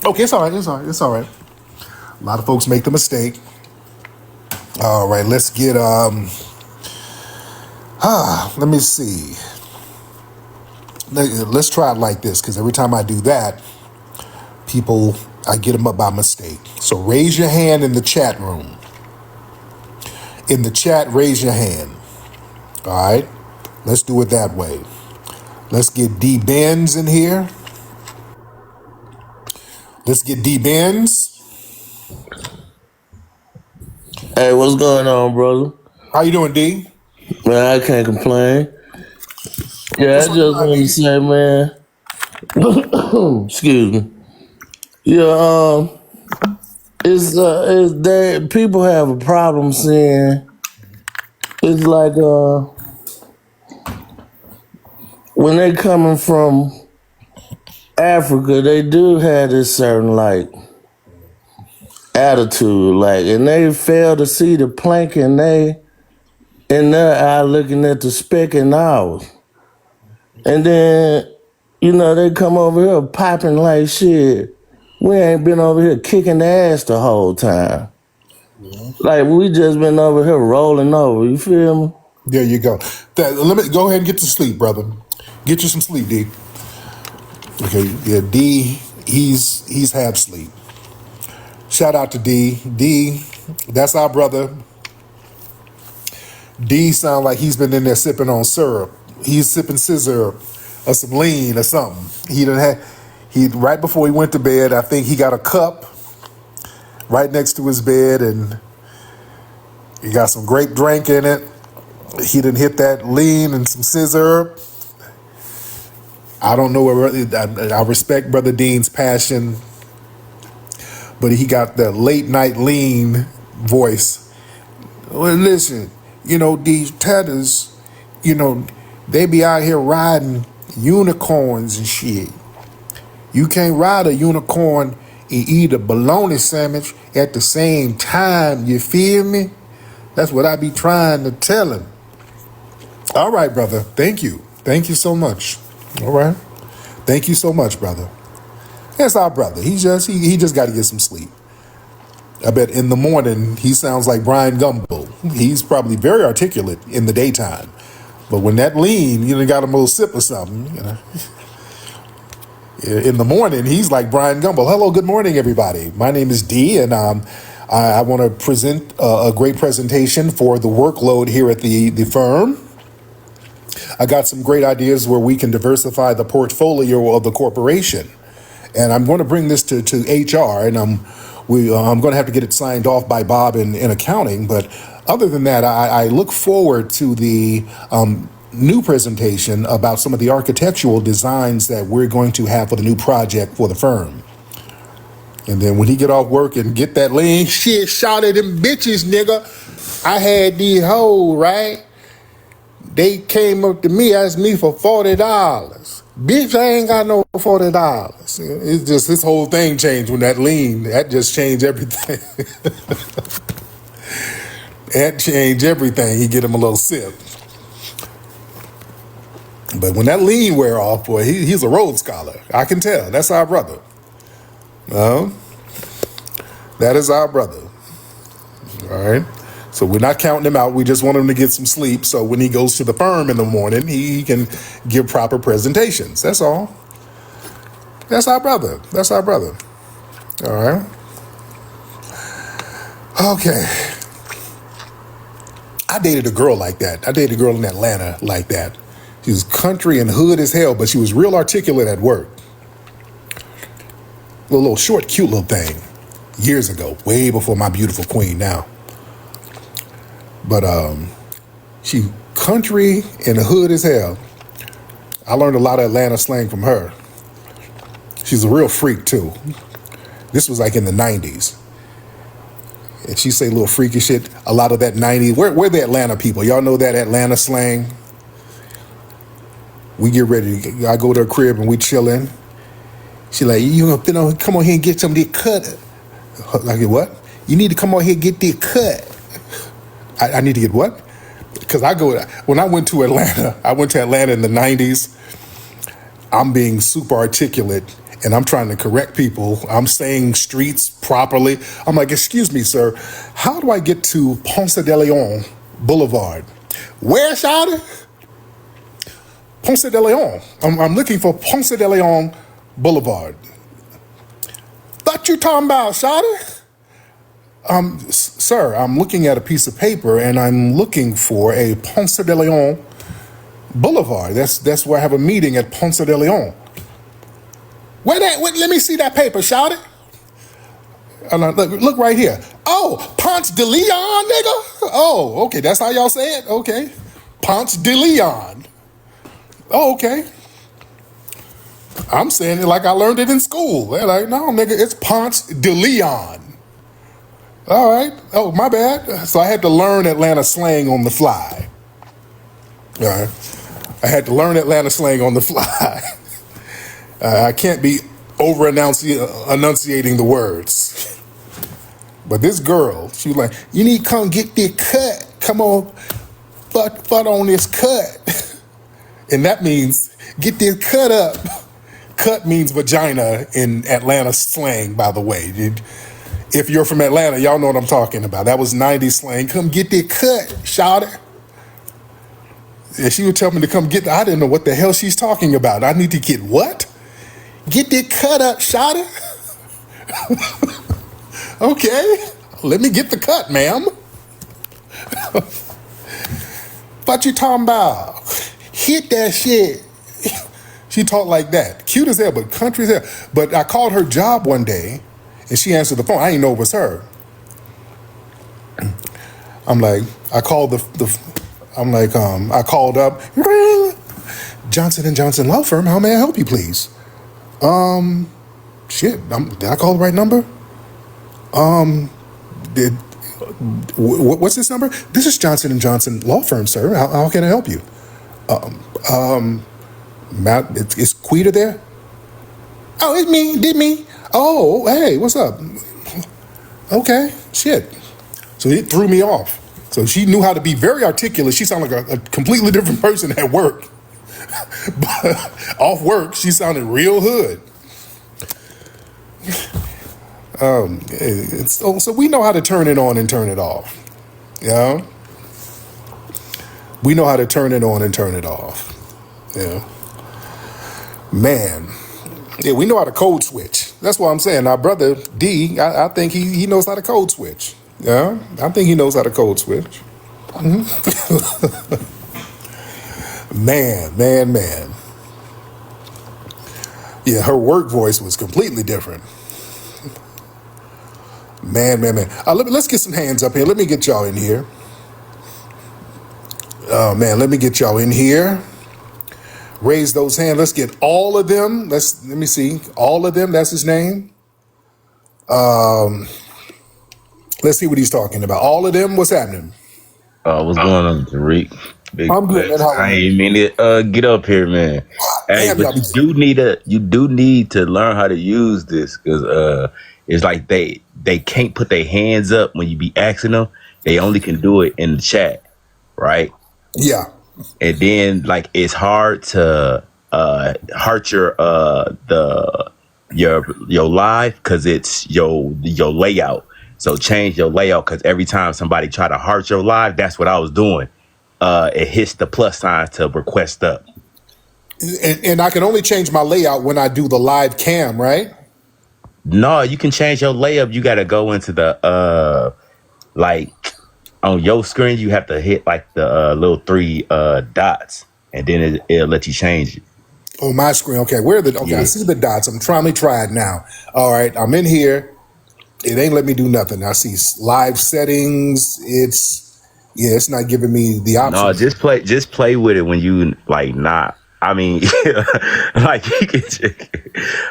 Okay, it's all right. It's all right. A lot of folks make the mistake. All right, let's get let me see. Let's try it like this, because every time I do that, I get them up by mistake. So raise your hand in the chat room. In the chat, raise your hand. All right, let's do it that way. Let's get D Benz in here. Let's get D Benz. Hey, what's going on, brother? How you doing, D? Man, I can't complain. Yeah, I just want to say, man. Excuse me. Yeah, it's that people have a problem saying it's like when they coming from Africa, they do have this certain like attitude, like, and they fail to see the plank in their eye looking at the speck in ours. And then, they come over here piping like shit. We ain't been over here kicking the ass the whole time. Like, we just been over here rolling over, you feel me? There you go. Let me go ahead and get to sleep, brother. Get you some sleep, D. Okay, yeah, D, he's half sleep. Shout out to D. D, that's our brother. D sound like he's been in there sipping on syrup. He's sipping scissor or some lean or something. He right before he went to bed, I think he got a cup right next to his bed, and he got some grape drink in it. He didn't hit that lean and some scissor. I don't know where I respect Brother Dean's passion, but he got the late night lean voice. Well, listen, these tatters, they be out here riding unicorns and shit. You can't ride a unicorn and eat a bologna sandwich at the same time, you feel me? That's what I be trying to tell him. All right, brother. Thank you. Thank you so much. All right. Thank you so much, brother. That's our brother. He just got to get some sleep. I bet in the morning he sounds like Brian Gumble. He's probably very articulate in the daytime, but when that lean, got him a little sip or something, in the morning he's like Brian Gumble. Hello, good morning, everybody. My name is D, and I want to present a great presentation for the workload here at the firm. I got some great ideas where we can diversify the portfolio of the corporation, and I'm going to bring this to HR, and I'm going to have to get it signed off by Bob in accounting. But other than that, I look forward to the new presentation about some of the architectural designs that we're going to have for the new project for the firm. And then when he get off work and get that lean shit shot at them bitches, nigga, I had these hoes, right? They came up to me, asked me for $40. Bitch, I ain't got no $40. It's just this whole thing changed when that lean, that just changed everything. That changed everything. He get him a little sip. But when that lean wear off, boy, he's a Rhodes Scholar. I can tell. That's our brother. No, that is our brother. All right. So we're not counting him out. We just want him to get some sleep. So when he goes to the firm in the morning, he can give proper presentations. That's all. That's our brother. That's our brother. All right. Okay. I dated a girl like that. I dated a girl in Atlanta like that. She was country and hood as hell, but she was real articulate at work. A little short, cute little thing. Years ago, way before my beautiful queen now. But she country and hood as hell. I learned a lot of Atlanta slang from her. She's a real freak too. This was like in the 90s. And she say little freaky shit. A lot of that 90s. Where the Atlanta people? Y'all know that Atlanta slang? We get ready. I go to her crib and we chillin'. She like, you gonna come on here and get some of this cut. Like, what? You need to come on here and get this cut. I need to get what? Because when I went to Atlanta, I went to Atlanta in the 90s. I'm being super articulate and I'm trying to correct people. I'm saying streets properly. I'm like, excuse me, sir, how do I get to Ponce de Leon Boulevard? Where, shawty? Ponce de Leon. I'm looking for Ponce de Leon Boulevard. Thought you talking about, shawty? Sir, I'm looking at a piece of paper and I'm looking for a Ponce de Leon Boulevard. That's where I have a meeting at Ponce de Leon. Let me see that paper, shout it. And look right here. Oh, Ponce de Leon, nigga. Oh, okay, that's how y'all say it? Okay. Ponce de Leon. Oh, okay. I'm saying it like I learned it in school. They're like, no, nigga, it's Ponce de Leon. All right. Oh, my bad. So I had to learn Atlanta slang on the fly. All right. I had to learn Atlanta slang on the fly. I can't be enunciating the words. But this girl, she was like, you need to come get this cut. Come on, butt on this cut. And that means get this cut up. Cut means vagina in Atlanta slang, by the way. If you're from Atlanta, y'all know what I'm talking about. That was 90s slang. Come get that cut, shout it. And she would tell me to come get I didn't know what the hell she's talking about. I need to get what? Get that cut up, shout it. Okay, let me get the cut, ma'am. What you talking about? Hit that shit. She talked like that. Cute as hell, but country as hell. But I called her job one day, and she answered the phone. I didn't know it was her. I'm like, I called I called up. Johnson & Johnson Law Firm, how may I help you, please? Shit, did I call the right number? What's this number? This is Johnson & Johnson Law Firm, sir. How can I help you? Matt, is Quita there? Oh, it's me. Did me? Oh, hey, what's up? Okay, shit. So it threw me off. So she knew how to be very articulate. She sounded like a completely different person at work. But off work, she sounded real hood. So we know how to turn it on and turn it off. Yeah. We know how to turn it on and turn it off. Yeah. Man. Yeah, we know how to code switch. That's what I'm saying. Our brother D, I think he knows how to code switch. Yeah, I think he knows how to code switch. Mm-hmm. Man. Yeah, her work voice was completely different. Man. Let's get some hands up here. Let me get y'all in here. Oh, man, let me get y'all in here. Raise those hands. Let's get all of them. Let me see. All of them, that's his name. Let's see what he's talking about. All of them, what's happening? What's going on, Tariq? I'm good, man. How are I ain't mean to get up here, man. Hey, Damn, but you do need to learn how to use this because it's like they can't put their hands up when you be asking them. They only can do it in the chat, right? Yeah. and then like it's hard to hurt your live because it's your layout. So change your layout because every time somebody try to heart your live, that's what I was doing. It hits the plus sign to request up. And I can only change my layout when I do the live cam, right? No, you can change your layup. You got to go into the like on your screen. You have to hit like the little three dots, and then it'll let you change it. Oh, my screen. Okay, where are the? Okay, I Yeah. see the dots. I'm trying to try it now. All right, I'm in here. It ain't let me do nothing. I see live settings. It's not giving me the option. No, just play with it when you like not. I mean, like you can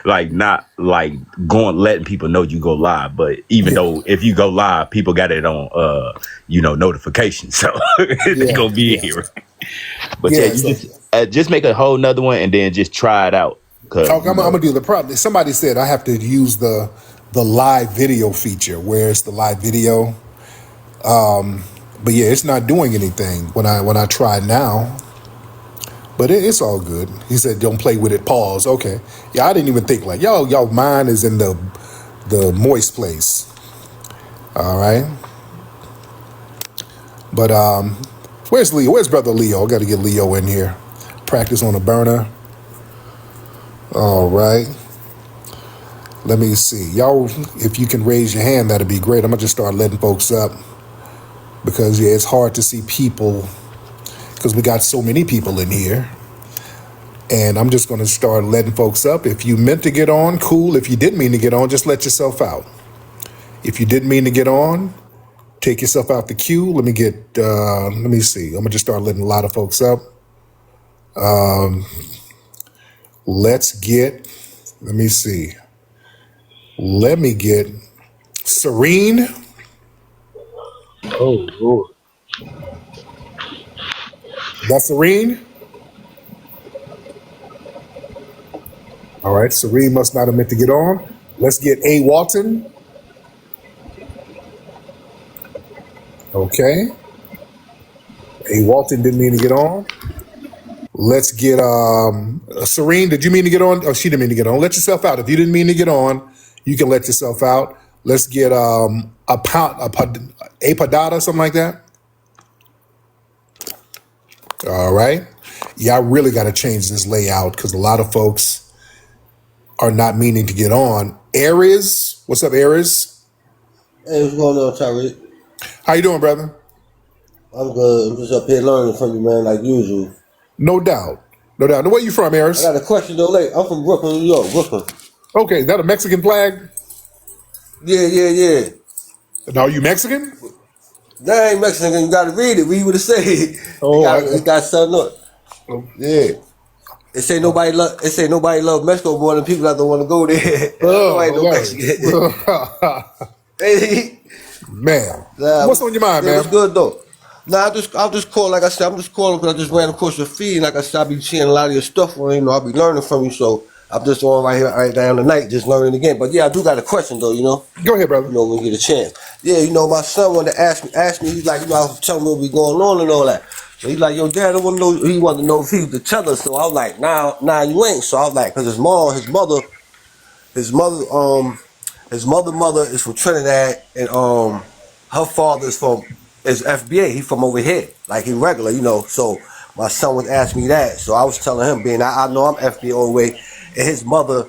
like not like going letting people know you go live, but even though if you go live, people got it on notifications, so it's gonna be here. But yeah, you just make a whole nother one and then just try it out. I'm gonna do the problem. Somebody said I have to use the live video feature. Where's the live video? But yeah, it's not doing anything when I try now. But it's all good. He said, "Don't play with it." Pause. Okay. Yeah, I didn't even think like y'all mind is in the moist place. All right. But where's Leo? Where's brother Leo? I got to get Leo in here. Practice on a burner. All right. Let me see. Y'all, if you can raise your hand, that'd be great. I'm gonna just start letting folks up because it's hard to see people because we got so many people in here. And I'm just gonna start letting folks up. If you meant to get on, cool. If you didn't mean to get on, just let yourself out. If you didn't mean to get on, take yourself out the queue. Let me see. I'm gonna just start letting a lot of folks up. Let me see. Let me get Serene. Oh, Lord. That's Serene? All right, Serene must not have meant to get on. Let's get A. Walton. Okay. A. Walton didn't mean to get on. Let's get Serene. Did you mean to get on? Oh, she didn't mean to get on. Let yourself out. If you didn't mean to get on, you can let yourself out. Let's get a Padada, something like that. All right. Yeah, I really got to change this layout because a lot of folks are not meaning to get on. Aries, what's up, Aries? Hey, what's going on, Tyreek? How you doing, brother? I'm good. I'm just up here learning from you, man, like usual. No doubt. No doubt. Where you from, Aries? I got a question, though. I'm from Brooklyn, New York. Brooklyn. Okay, is that a Mexican flag? Yeah. Now, are you Mexican? That ain't Mexican. You got to read it. Read what it say. It got something up. Yeah. It say nobody love Mexico more than people that don't want to go there. Nobody no Mexican. Hey. Man. What's on your mind, man? What's good, though? Nah, I'll just call, like I said, I'm just calling because I just ran across your feed. And like I said, I be seeing a lot of your stuff on, I'll be learning from you. So I'm just on right down tonight, just learning again. But yeah, I do got a question though, Go ahead, brother. When you get a chance. Yeah, my son wanted to ask me, he's like, I was telling him what be going on and all that. So he's like, yo, Dad, I want to know, he wanted to know if he was the tether. So I was like, nah, you ain't. So I was like, because his mother is from Trinidad, and her father is FBA. He from over here, like he regular, So my son was asking me that. So I was telling him, being I know I'm FBA all the way, and his mother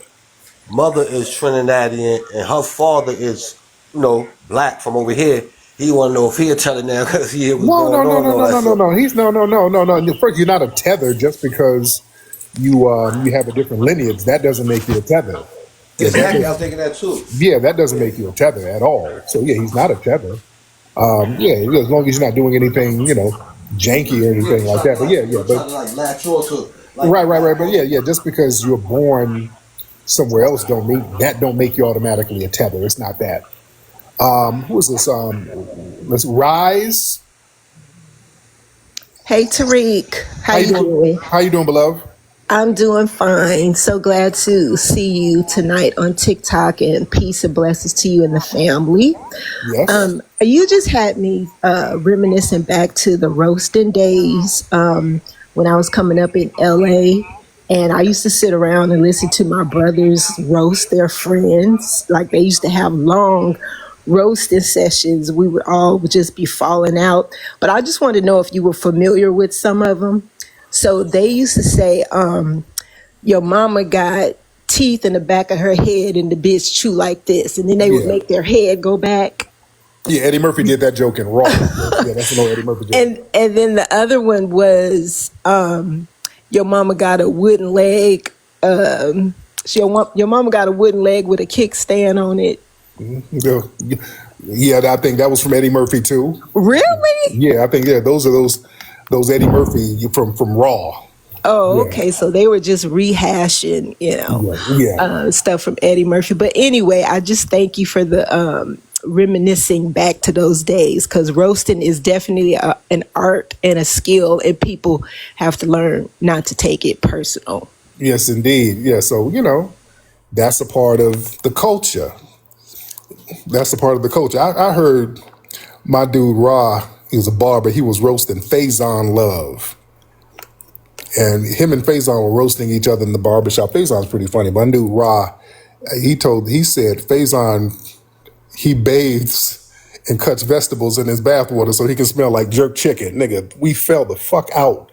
is Trinidadian, and her father is, black from over here. He want to know if he a tether now because he hear what's going on. No. He's no. First, you're not a tether just because you have a different lineage. That doesn't make you a tether. Exactly, I was thinking that too. Yeah, that doesn't make you a tether at all. So yeah, he's not a tether. As long as you're not doing anything, janky or anything like that. But right. But yeah. Just because you're born somewhere else don't make you automatically a tether. It's not that. Who is this? Let's Rise. Hey, Tariq. How you doing? How you doing, beloved? I'm doing fine. So glad to see you tonight on TikTok, and peace and blessings to you and the family. Yes. You just had me reminiscing back to the roasting days when I was coming up in LA. And I used to sit around and listen to my brothers roast their friends. Like they used to have long roasting sessions. We would just be falling out. But I just wanted to know if you were familiar with some of them. So they used to say, your mama got teeth in the back of her head and the bitch chew like this. And then they would Yeah. make their head go back. Yeah, Eddie Murphy did that joke in Raw. Yeah, that's an old Eddie Murphy joke. And then the other one was your mama got a wooden leg. Your mama got a wooden leg with a kickstand on it. Yeah, I think that was from Eddie Murphy too. Really? Yeah, I think those are those Eddie Murphy from Raw. Oh, Yeah. okay. So they were just rehashing, stuff from Eddie Murphy. But anyway, I just thank you for the reminiscing back to those days, because roasting is definitely an art and a skill, and people have to learn not to take it personal. Yes, indeed. Yeah, so that's a part of the culture. That's a part of the culture. I heard my dude Ra, he was a barber, he was roasting Faison Love. And him and Faison were roasting each other in the barbershop. Faison's pretty funny, but I knew Ra, he said Faison, he bathes and cuts vegetables in his bathwater so he can smell like jerk chicken. Nigga, we fell the fuck out.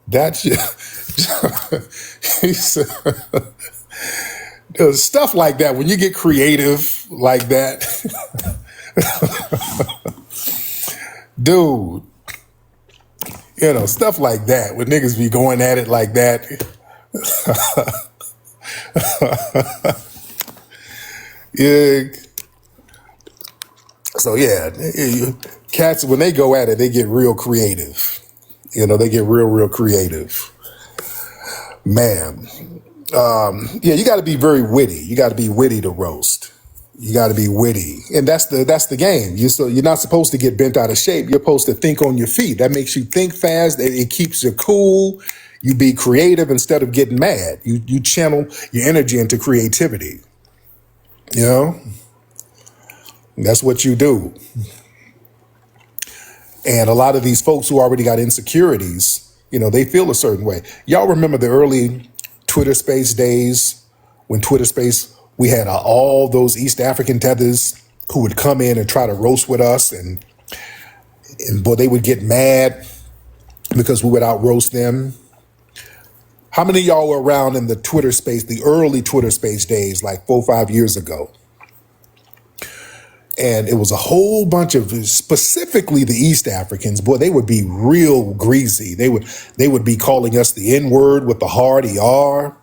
That shit. He said, stuff like that, when you get creative like that, dude, stuff like that, when niggas be going at it like that. Yeah. So yeah, cats, when they go at it, they get real creative. They get real creative. Man. You got to be very witty. You got to be witty to roast. You got to be witty, and that's the game. You're not supposed to get bent out of shape. You're supposed to think on your feet. That makes you think fast. It keeps you cool. You be creative instead of getting mad. You channel your energy into creativity. That's what you do. And a lot of these folks who already got insecurities, they feel a certain way. Y'all remember the early Twitter Space days, when Twitter Space, we had all those East African tethers who would come in and try to roast with us, and boy, they would get mad because we would out roast them. How many of y'all were around in the Twitter Space, the early Twitter Space days, like 4 or 5 years ago? And it was a whole bunch of, specifically the East Africans, boy, they would be real greasy. They would be calling us the N-word with the hard ER.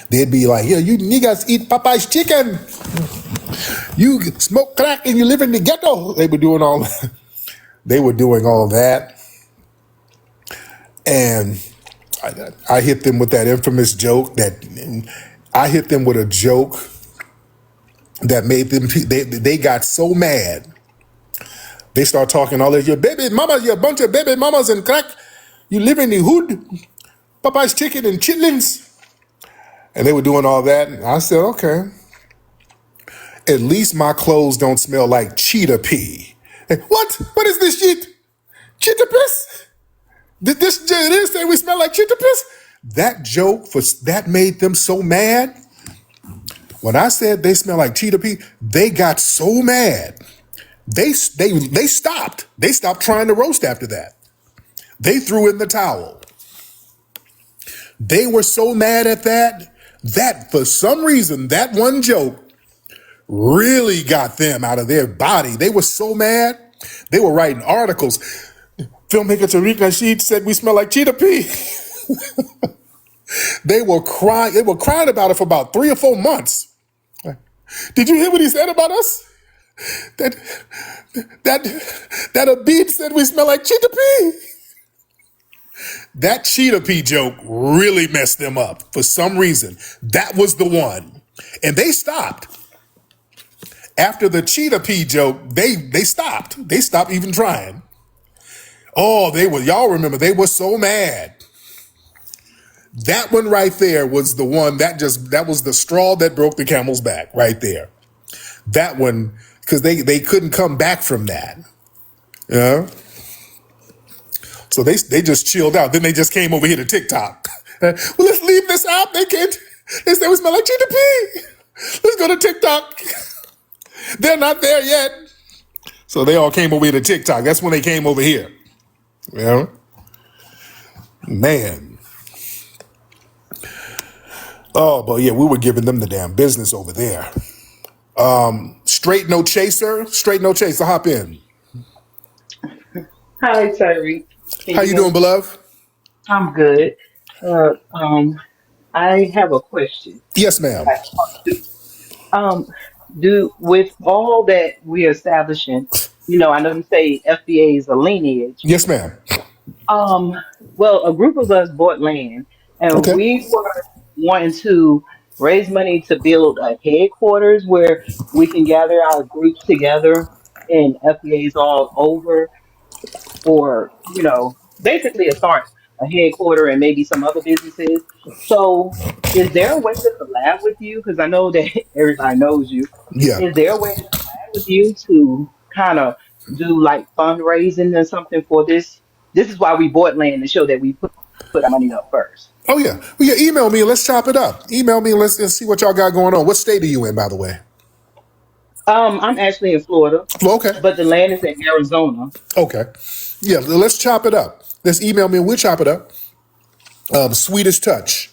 They'd be like, yeah, you niggas eat Popeye's chicken. You smoke crack and you live in the ghetto. They were doing all that. They were doing all that. And I hit them with that infamous joke I hit them with a joke that made them, they got so mad. They start talking all this, your baby mama, you a bunch of baby mamas and crack. You live in the hood, Popeye's chicken and chitlins. And they were doing all that. And I said, okay, at least my clothes don't smell like cheetah pee. And, what? What is this shit? Cheetah piss? Did this say we smell like cheetah piss? That joke, that made them so mad. When I said they smell like cheetah pee, they got so mad. They stopped. They stopped trying to roast after that. They threw in the towel. They were so mad at that for some reason, that one joke really got them out of their body. They were so mad. They were writing articles. Filmmaker TARIQ NASHEED said we smell like cheetah pee. They were crying. They were crying about it for about 3 or 4 months. Did you hear what he said about us? That Abid said we smell like cheetah pee. That cheetah pee joke really messed them up for some reason. That was the one. And they stopped. After the cheetah pee joke, they stopped. They stopped even trying. Oh, y'all remember, they were so mad. That one right there was the one that was the straw that broke the camel's back right there. That one, because they couldn't come back from that. Yeah. So they just chilled out. Then they just came over here to TikTok. Well, let's leave this out. They can't. They say we smell like GDP. Let's go to TikTok. They're not there yet. So they all came over here to TikTok. That's when they came over here. Yeah. Man. Oh, but yeah, we were giving them the damn business over there. Straight no chaser. Straight no chaser. Hop in. Hi, Tyreek. How you doing, beloved? I'm good. Uh, um, I have a question. Yes, ma'am. Um, do with all that we're establishing, I know you say FBA is a lineage. Yes, ma'am. Um, well, a group of us bought land, and Okay. we were wanting to raise money to build a headquarters where we can gather our groups together and FBAs all over for, basically a headquarter and maybe some other businesses. So is there a way to collab with you? Because I know that everybody knows you. Yeah. Is there a way to collab with you to kind of do like fundraising or something for this? This is why we bought land to show that we put our money up first. Oh yeah. Well, yeah. Email me and let's chop it up. Email me and let's see what y'all got going on. What state are you in, by the way? I'm actually in Florida. Well, okay. But the land is in Arizona. Okay. Yeah. Let's chop it up. Let's email me and we'll chop it up. Swedish Touch.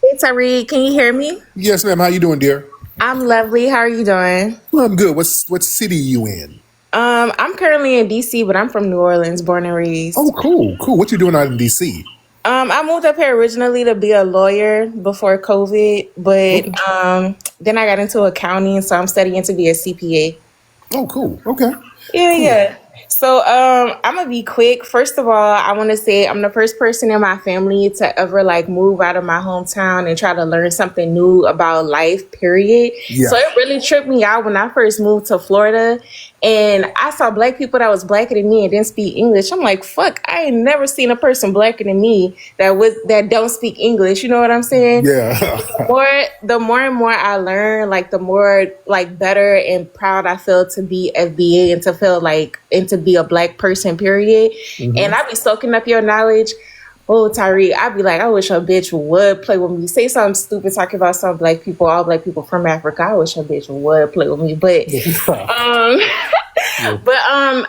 Hey, Tariq, can you hear me? Yes, ma'am. How you doing, dear? I'm lovely. How are you doing? Well, I'm good. What city you in? I'm currently in DC, but I'm from New Orleans, born and raised. Oh, cool. What you doing out in DC? I moved up here originally to be a lawyer before COVID, but then I got into accounting, so I'm studying to be a CPA. Oh, cool. Okay. Yeah. So I'm gonna be quick. First of all, I want to say I'm the first person in my family to ever move out of my hometown and try to learn something new about life, period. Yeah. So it really tripped me out when I first moved to Florida and I saw black people that was blacker than me and didn't speak English. I'm like, fuck, I ain't never seen a person blacker than me that don't speak English. You know what I'm saying? Yeah. The more and more I learn, the more better and proud I feel to be FBA and to feel and to be a black person, period. Mm-hmm. And I be soaking up your knowledge. Oh, Tyreek, I be like, I wish a bitch would play with me. Say something stupid talking about some black people, all black people from Africa. I wish a bitch would play with me. But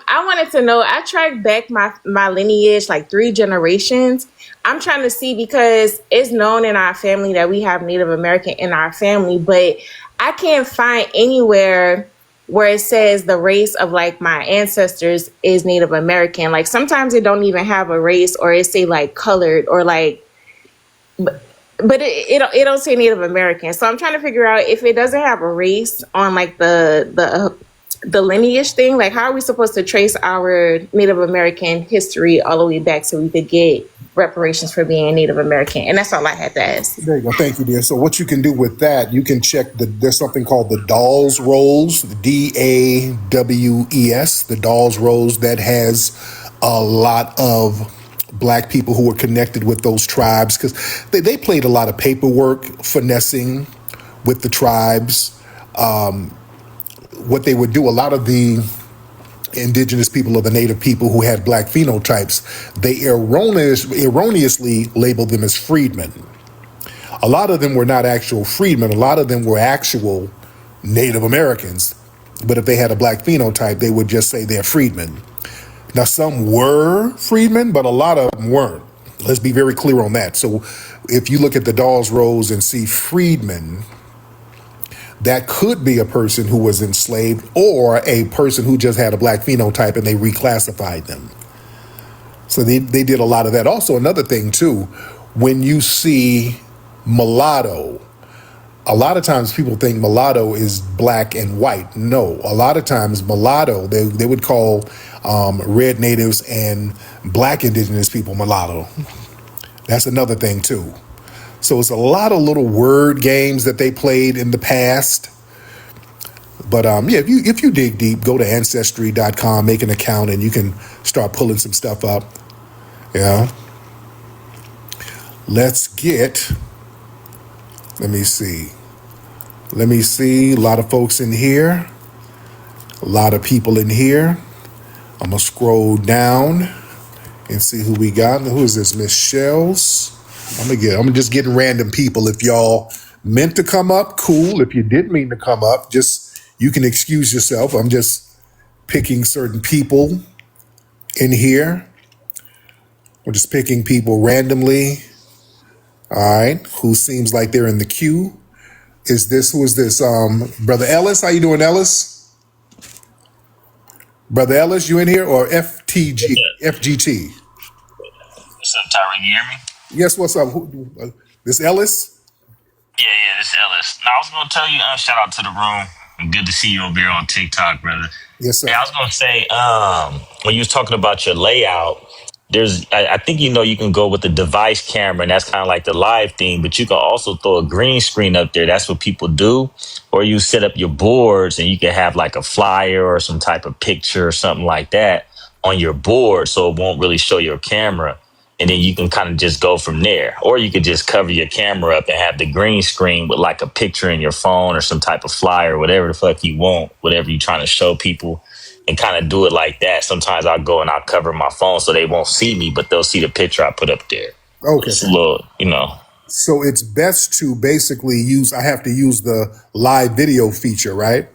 I wanted to know, I tracked back my lineage 3 generations. I'm trying to see because it's known in our family that we have Native American in our family, but I can't find anywhere where it says the race of my ancestors is Native American. Sometimes it don't even have a race, or it say colored or but it don't say Native American. So I'm trying to figure out if it doesn't have a race on the lineage thing, how are we supposed to trace our Native American history all the way back so we could get reparations for being Native American? And that's all I had to ask. There you go. Thank you, dear. So what you can do with that, you can check there's something called the Dawes Rolls, DAWES, the Dawes Rolls, that has a lot of black people who were connected with those tribes because they played a lot of paperwork finessing with the tribes. What they would do, a lot of the indigenous people or the native people who had black phenotypes, they erroneously labeled them as freedmen. A lot of them were not actual freedmen. A lot of them were actual Native Americans. But if they had a black phenotype, they would just say they're freedmen. Now, some were freedmen, but a lot of them weren't. Let's be very clear on that. So if you look at the Dawes Rolls and see freedmen, that could be a person who was enslaved or a person who just had a black phenotype and they reclassified them. So they did a lot of that. Also, another thing, too, when you see mulatto, a lot of times people think mulatto is black and white. No, a lot of times mulatto, they would call red natives and black indigenous people mulatto. That's another thing, too. So it's a lot of little word games that they played in the past. But if you dig deep, go to Ancestry.com, make an account, and you can start pulling some stuff up. Yeah. Let's get, let me see. A lot of folks in here. A lot of people in here. I'm going to scroll down and see who we got. Who is this? Miss Shells. I'm just getting random people. If y'all meant to come up, cool. If you didn't mean to come up, you can excuse yourself. I'm just picking certain people in here. We're just picking people randomly. All right. Who seems like they're in the queue? Who is this? Brother Ellis. How you doing, Ellis? Brother Ellis, you in here? Or FGT? What's up, TARIQ? You hear me? Yes, what's up? This Ellis? Yeah, this is Ellis. Now, I was going to tell you, shout out to the room. Good to see you over here on TikTok, brother. Yes, sir. Yeah, I was going to say, when you was talking about your layout, I think you can go with the device camera, and that's kind of like the live thing, but you can also throw a green screen up there. That's what people do. Or you set up your boards and you can have like a flyer or some type of picture or something like that on your board so it won't really show your camera. And then you can kind of just go from there. Or you could just cover your camera up and have the green screen with like a picture in your phone or some type of flyer, whatever the fuck you want, whatever you're trying to show people, and kind of do it like that. Sometimes I'll go and I'll cover my phone so they won't see me, but they'll see the picture I put up there. Okay. It's a little, So it's best to basically I have to use the live video feature, right?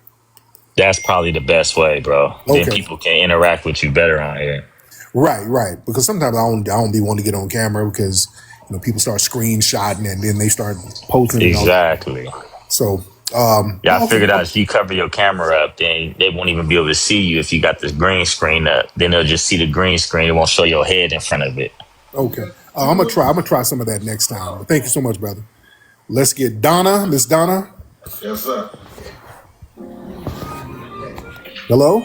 That's probably the best way, bro. Okay. Then people can interact with you better on here. Right. Because sometimes I don't be wanting to get on camera because people start screenshotting and then they start posting. Exactly. So I figured out if you cover your camera up, then they won't even be able to see you if you got this green screen up. Then they'll just see the green screen. It won't show your head in front of it. Okay. I'm gonna try some of that next time. But thank you so much, brother. Let's get Donna. Miss Donna. Yes, sir. Hello?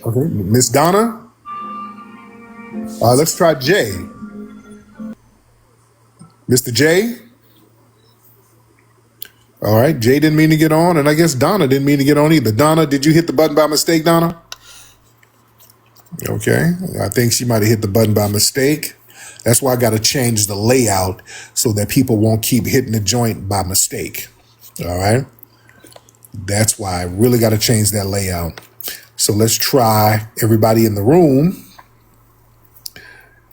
Okay, Miss Donna. Let's try Jay. Mr. J. All right, Jay didn't mean to get on, and I guess Donna didn't mean to get on either. Donna, did you hit the button by mistake, Donna? Okay, I think she might have hit the button by mistake. That's why I got to change the layout so that people won't keep hitting the joint by mistake. All right, that's why I really got to change that layout. So let's try everybody in the room.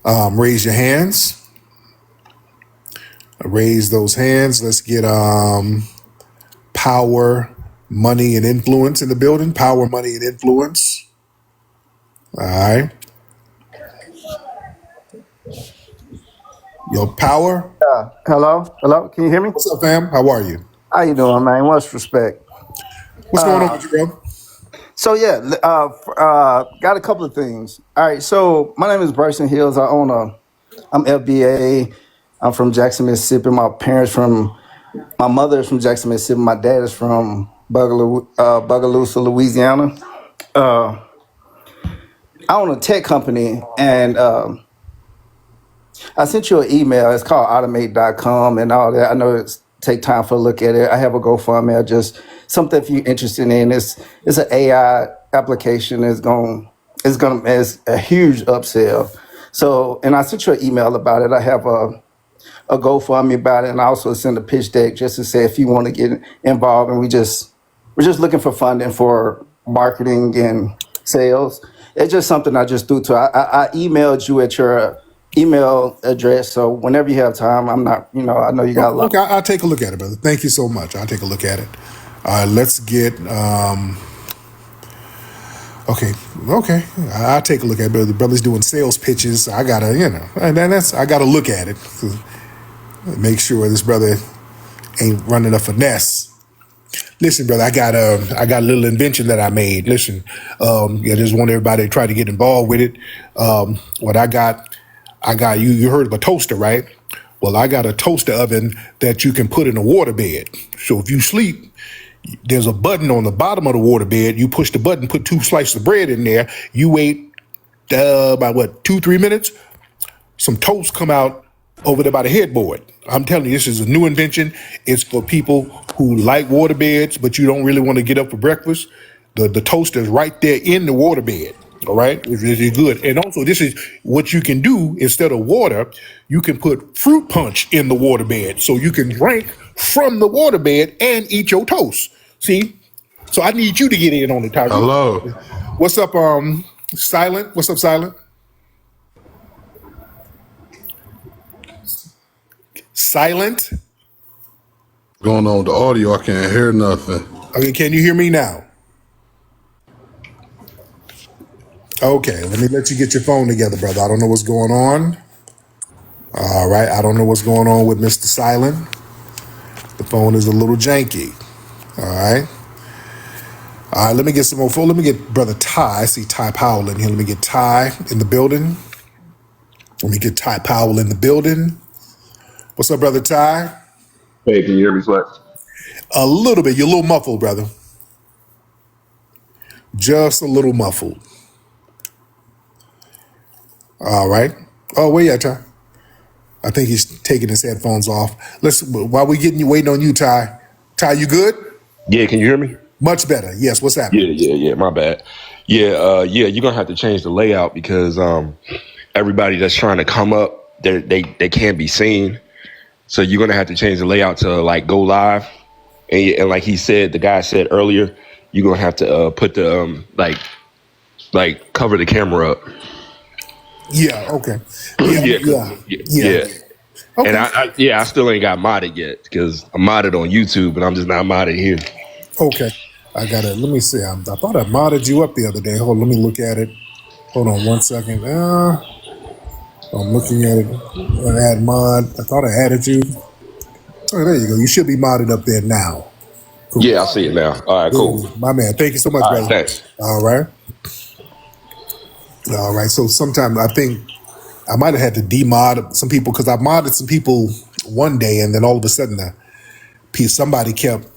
Raise your hands. Raise those hands. Let's get power, money, and influence in the building. Power, money, and influence. All right. Yo, power. Hello. Can you hear me? What's up, fam? How are you? How you doing, man? Much respect. What's going on with you, bro? So yeah, got a couple of things. All right. So my name is Bryson Hills. I'm FBA. I'm from Jackson, Mississippi. My mother is from Jackson, Mississippi. My dad is from Bogalusa, Louisiana. I own a tech company, and I sent you an email. It's called automate.com and all that. I know it's take time for a look at it. I have a GoFundMe. Just something if you're interested in. It's an AI application. It's a huge upsell. So, and I sent you an email about it. I have a GoFundMe about it, and I also send a pitch deck just to say if you want to get involved. And we're just looking for funding for marketing and sales. It's just something I just threw to. I emailed you at your email address, so whenever you have time, I know you got a lot. Okay, I'll take a look at it, brother. Thank you so much. I'll take a look at it. Let's get. Okay. I'll take a look at it. The brother's doing sales pitches. I gotta, I gotta look at it. Make sure this brother ain't running a finesse. Listen, brother, I got a little invention that I made. Listen, I just want everybody to try to get involved with it. What I got you heard of a toaster, right? Well, I got a toaster oven that you can put in a waterbed. So if you sleep, there's a button on the bottom of the waterbed. You push the button, put 2 slices of bread in there. You wait about 2-3 minutes. Some toast come out over there by the headboard. I'm telling you, this is a new invention. It's for people who like waterbeds, but you don't really want to get up for breakfast. The toaster is right there in the waterbed. All right, which is good. And also, this is what you can do instead of water. You can put fruit punch in the waterbed, so you can drink from the waterbed and eat your toast. See, so I need you to get in on the TARIQ. Hello. What's up, Silent? What's up, Silent? Silent. Going on with the audio, I can't hear nothing. Okay, can you hear me now? Okay, let me let you get your phone together, brother. I don't know what's going on. All right, I don't know what's going on with Mr. Silent. The phone is a little janky. All right. All right, let me get some more phone. Let me get Brother Ty. I see Ty Powell in here. Let me get Ty in the building. Let me get Ty Powell in the building. What's up, Brother Ty? Hey, can you hear me, Flex? A little bit. You're a little muffled, brother. Just a little muffled. All right. Oh, where you at, Ty? I think he's taking his headphones off. While we getting you waiting on you, Ty. Ty, you good? Yeah, can you hear me? Much better. Yes. What's happening? Yeah. My bad. Yeah. You're gonna have to change the layout because everybody that's trying to come up, they can't be seen. So you're gonna have to change the layout to like go live, and like he said, the guy said earlier, you're gonna have to put the like cover the camera up. Yeah. Okay. Yeah. Okay. And I still ain't got modded yet because I'm modded on YouTube, but I'm just not modded here. Okay. I got it. Let me see. I thought I modded you up the other day. Hold on. Let me look at it. Hold on 1 second. I'm looking at it. Add mod. I thought I added you. Oh, there you go. You should be modded up there now. Cool. Yeah, I see it now. All right, cool. My man. Thank you so much, brother. Thanks. All right. All right. So sometimes I think I might have had to demod some people because I modded some people one day and then all of a sudden somebody kept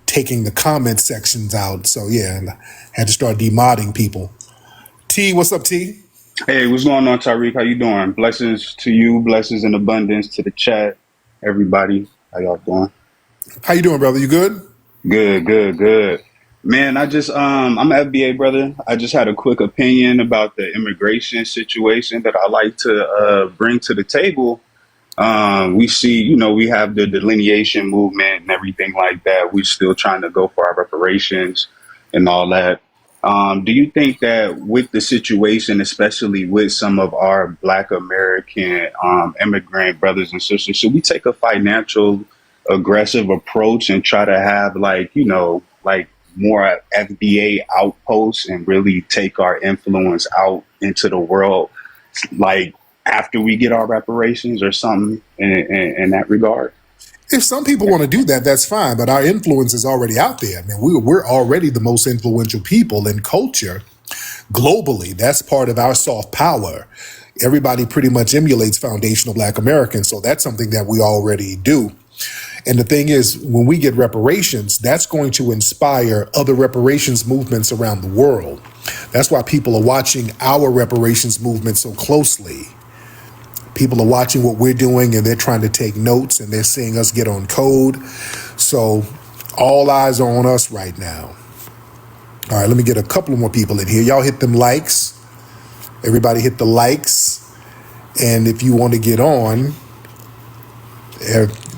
taking the comment sections out. So yeah, and I had to start demodding people. T, what's up, T? Hey, what's going on, TARIQ? How you doing? Blessings to you, blessings in abundance to the chat, everybody. How y'all doing? How you doing, brother? You good? Good. Man, I'm an FBA brother. I just had a quick opinion about the immigration situation that I like to bring to the table. We see, we have the delineation movement and everything like that. We're still trying to go for our reparations and all that. Do you think that with the situation, especially with some of our Black American immigrant brothers and sisters, should we take a financial aggressive approach and try to have like more FBA outposts and really take our influence out into the world, like after we get our reparations or something in that regard? If some people want to do that, that's fine. But our influence is already out there. I mean, we're already the most influential people in culture globally. That's part of our soft power. Everybody pretty much emulates foundational Black Americans. So that's something that we already do. And the thing is, when we get reparations, that's going to inspire other reparations movements around the world. That's why people are watching our reparations movement so closely. People are watching what we're doing and they're trying to take notes and they're seeing us get on code. So all eyes are on us right now. All right, let me get a couple more people in here. Y'all hit them likes. Everybody hit the likes. And if you want to get on,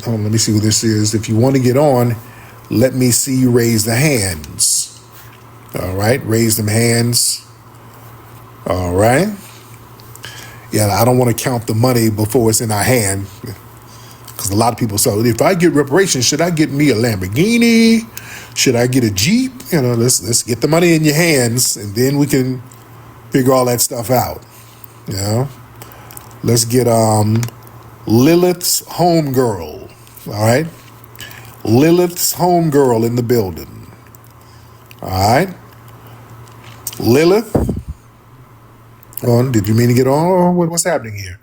let me see who this is. If you want to get on, let me see you raise the hands. All right, raise them hands. All right. Yeah, I don't want to count the money before it's in our hand. Because a lot of people say, if I get reparations, should I get me a Lamborghini? Should I get a Jeep? Let's get the money in your hands and then we can figure all that stuff out. Let's get Lilith's homegirl. All right. Lilith's homegirl in the building. All right. Lilith. Did you mean to get on? Or what's happening here?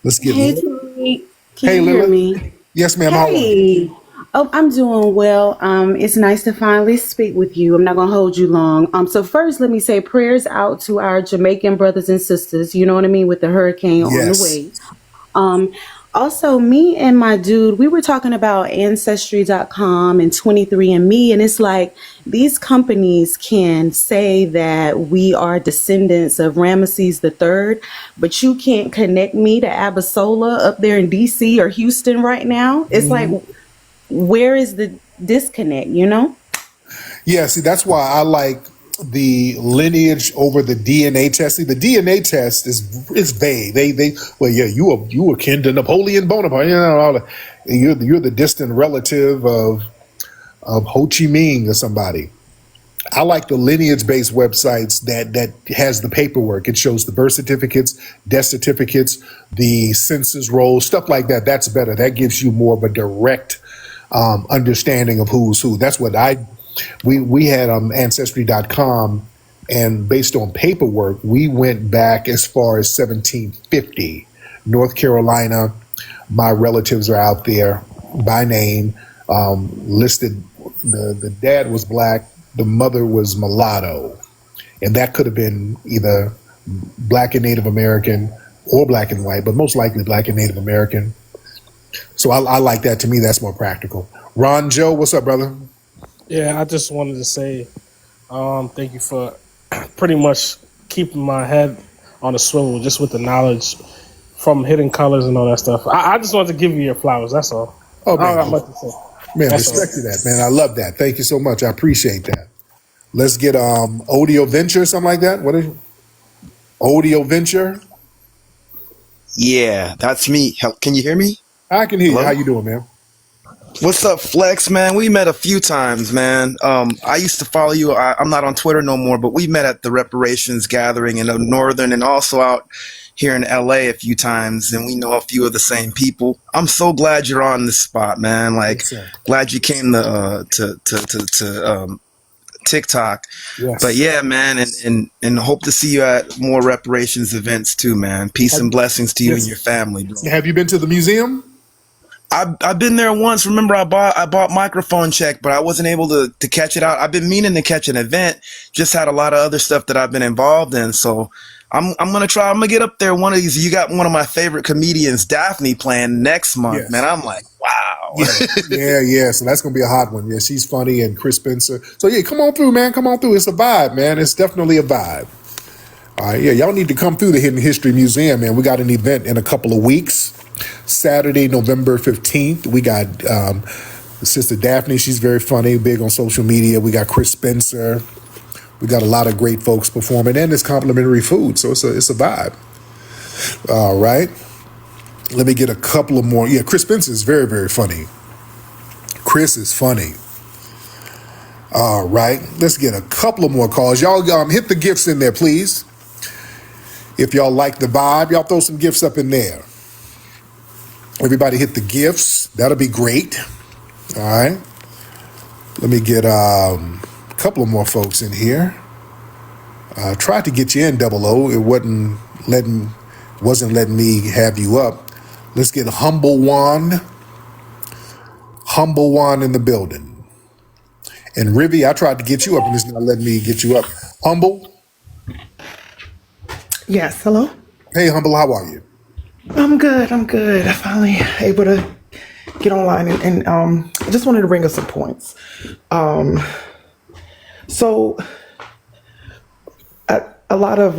Let's get Hey, Lilith. Tariq. Can Hey, you hear Lilith. me? Yes, ma'am. How are you? Hey. Oh, I'm doing well. It's nice to finally speak with you. I'm not going to hold you long. So first, let me say prayers out to our Jamaican brothers and sisters. You know what I mean? With the hurricane on the way. Also, me and my dude, we were talking about Ancestry.com and 23andMe, and it's like these companies can say that we are descendants of Ramesses III, but you can't connect me to Abasola up there in DC or Houston right now. It's like, where is the disconnect, you know? Yeah, see, that's why I like the lineage over the DNA testing. The DNA test is vague. Well, yeah, you were kin to Napoleon Bonaparte. You know, all the, you're the distant relative of Ho Chi Minh or somebody. I like the lineage-based websites that has the paperwork. It shows the birth certificates, death certificates, the census rolls, stuff like that. That's better. That gives you more of a direct understanding of who's who. That's what we had Ancestry.com, and based on paperwork, we went back as far as 1750. North Carolina, my relatives are out there by name, listed. The dad was black, the mother was mulatto, and that could have been either black and Native American or black and white, but most likely black and Native American. So I like that. To me, that's more practical. Ron Joe, what's up, brother? Yeah, I just wanted to say thank you for pretty much keeping my head on a swivel just with the knowledge from Hidden Colors and all that stuff. I just wanted to give you your flowers, that's all. Oh, I man. don't got much to say. Man, That's respect to that, man. I love that. Thank you so much. I appreciate that. Let's get Audio Venture, something like that. What is it? Audio Venture? Yeah, that's me. Can you hear me? I can hear Hello? you. How you doing, man? What's up, Flex, man? We met a few times, man. I used to follow you. I'm not on Twitter no more, but we met at the reparations gathering in the Northern and also out here in LA a few times, and we know a few of the same people. I'm so glad you're on this spot, man. Like, glad you came to TikTok. Yes. But yeah, man, and hope to see you at more reparations events too, man. Peace and blessings to you and your family, bro. Have you been to the museum? I've been there once. Remember, I bought Microphone Check, but I wasn't able to catch it out. I've been meaning to catch an event. Just had a lot of other stuff that I've been involved in. So I'm gonna try. I'm gonna get up there one of these. You got one of my favorite comedians, Daphne, playing next month, Yes. man. I'm like, wow. Yeah. So that's gonna be a hot one. Yeah, she's funny, and Chris Spencer. So yeah, come on through, man. Come on through. It's a vibe, man. It's definitely a vibe. All right, yeah, y'all need to come through the Hidden History Museum, man. We got an event in a couple of weeks. Saturday, November 15th. We got Sister Daphne. She's very funny, big on social media. We got Chris Spencer. We got a lot of great folks performing, and it's complimentary food, so it's a vibe. All right. Let me get a couple of more. Yeah, Chris Spencer is very, very funny. Chris is funny. All right. Let's get a couple of more calls. Y'all hit the gifts in there, please. If y'all like the vibe, y'all throw some gifts up in there. Everybody hit the gifts. That'll be great. All right. Let me get a couple of more folks in here. Tried to get you in, Double O. It wasn't letting me have you up. Let's get Humble One in the building. And Rivy, I tried to get you up, and it's not letting me get you up. Humble. Yes, hello? Hey, Humble, how are you? I'm good. I finally able to get online and I just wanted to bring up some points. So a lot of